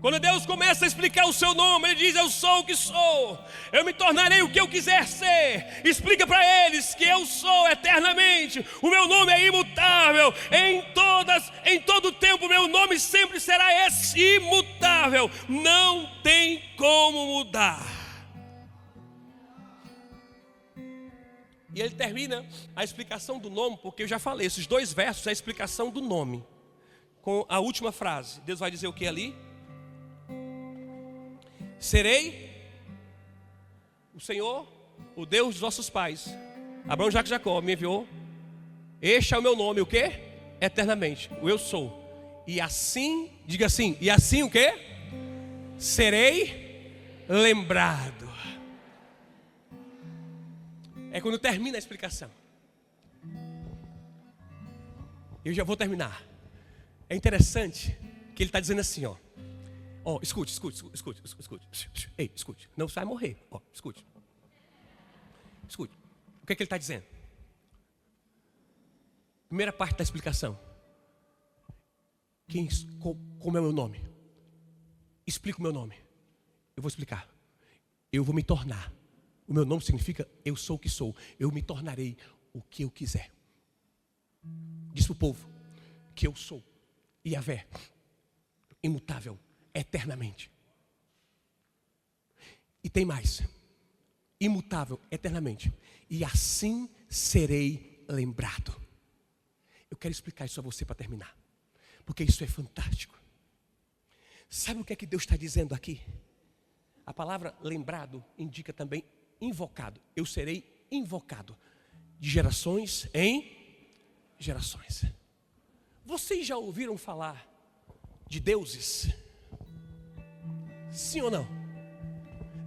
Quando Deus começa a explicar o seu nome, Ele diz: eu sou o que sou, eu me tornarei o que eu quiser ser. Explica para eles que eu sou eternamente, o meu nome é imutável. Em todo tempo, o meu nome sempre será esse, imutável. Não tem como mudar. E ele termina a explicação do nome, porque eu já falei, esses 2 versos é a explicação do nome. Com a última frase, Deus vai dizer o que ali? Serei o Senhor, o Deus dos nossos pais. Abraão, Isaac e Jacó me enviou. Este é o meu nome, o quê? Eternamente, o eu sou. E assim, diga assim, e assim o quê? Serei lembrado. É quando termina a explicação. Eu já vou terminar. É interessante que ele está dizendo assim, ó. Ó, escute. Ei, escute. Não vai morrer. Ó, escute. Escute. O que é que ele está dizendo? Primeira parte da explicação. Como é o meu nome? Explica o meu nome. Eu vou explicar. Eu vou me tornar. O meu nome significa eu sou o que sou. Eu me tornarei o que eu quiser. Diz para o povo que eu sou Yahvé, imutável, eternamente. E tem mais. Imutável, eternamente. E assim serei lembrado. Eu quero explicar isso a você para terminar, porque isso é fantástico. Sabe o que é que Deus está dizendo aqui? A palavra lembrado indica também invocado. Eu serei invocado de gerações em gerações. Vocês já ouviram falar de deuses? Sim ou não?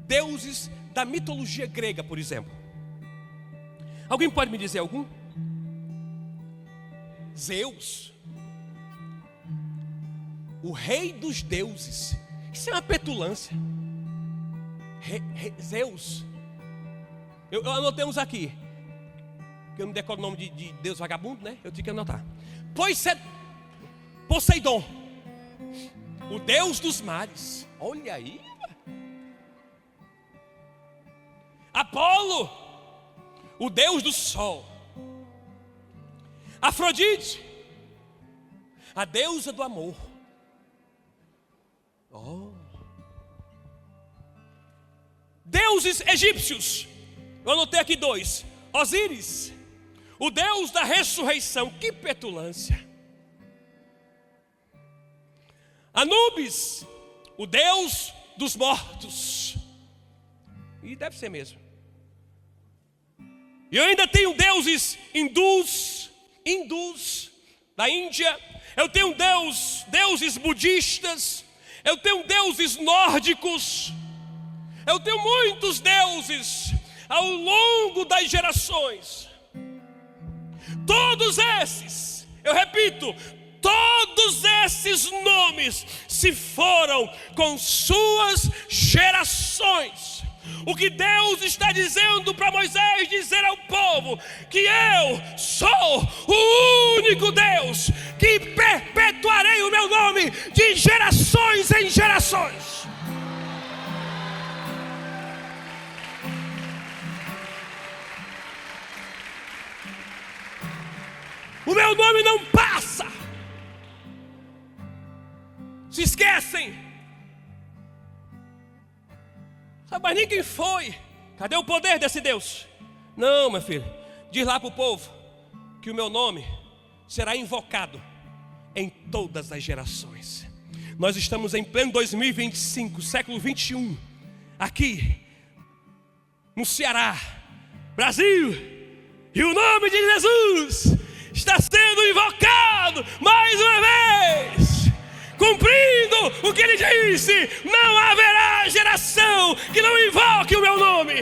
Deuses da mitologia grega, por exemplo. Alguém pode me dizer algum? Zeus, o rei dos deuses. Isso é uma petulância. Zeus. Eu anotei uns aqui, que eu não decoro o nome de Deus vagabundo, né? Eu tinha que anotar. Poseidon, o Deus dos mares. Olha aí. Apolo, o Deus do sol. Afrodite, a deusa do amor. Deuses egípcios. Eu anotei aqui 2. Osíris, o Deus da ressurreição. Que petulância. Anubis, o Deus dos mortos. E deve ser mesmo. E eu ainda tenho deuses hindus da Índia. Eu tenho deuses budistas. Eu tenho deuses nórdicos. Eu tenho muitos deuses ao longo das gerações. Todos esses, eu repito, todos esses nomes se foram com suas gerações. O que Deus está dizendo para Moisés dizer ao povo, que eu sou o único Deus que perpetuarei o meu nome de gerações em gerações. O meu nome não passa. Se esquecem. Sabe mais nem quem foi. Cadê o poder desse Deus? Não, meu filho. Diz lá para o povo que o meu nome será invocado em todas as gerações. Nós estamos em pleno 2025, século 21. Aqui no Ceará, Brasil. E o nome de Jesus está sendo invocado mais uma vez, cumprindo o que ele disse: não haverá geração que não invoque o meu nome.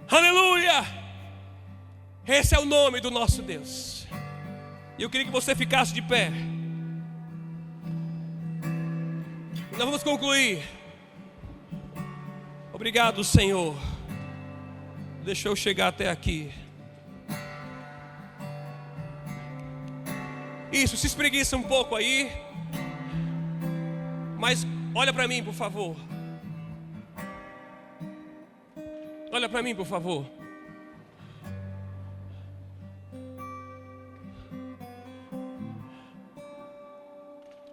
Aleluia! Esse é o nome do nosso Deus. E eu queria que você ficasse de pé. Nós vamos concluir. Obrigado, Senhor. Deixa eu chegar até aqui. Isso, se espreguiça um pouco aí. Mas olha para mim, por favor. Olha para mim, por favor.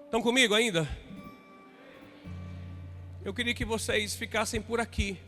Estão comigo ainda? Eu queria que vocês ficassem por aqui.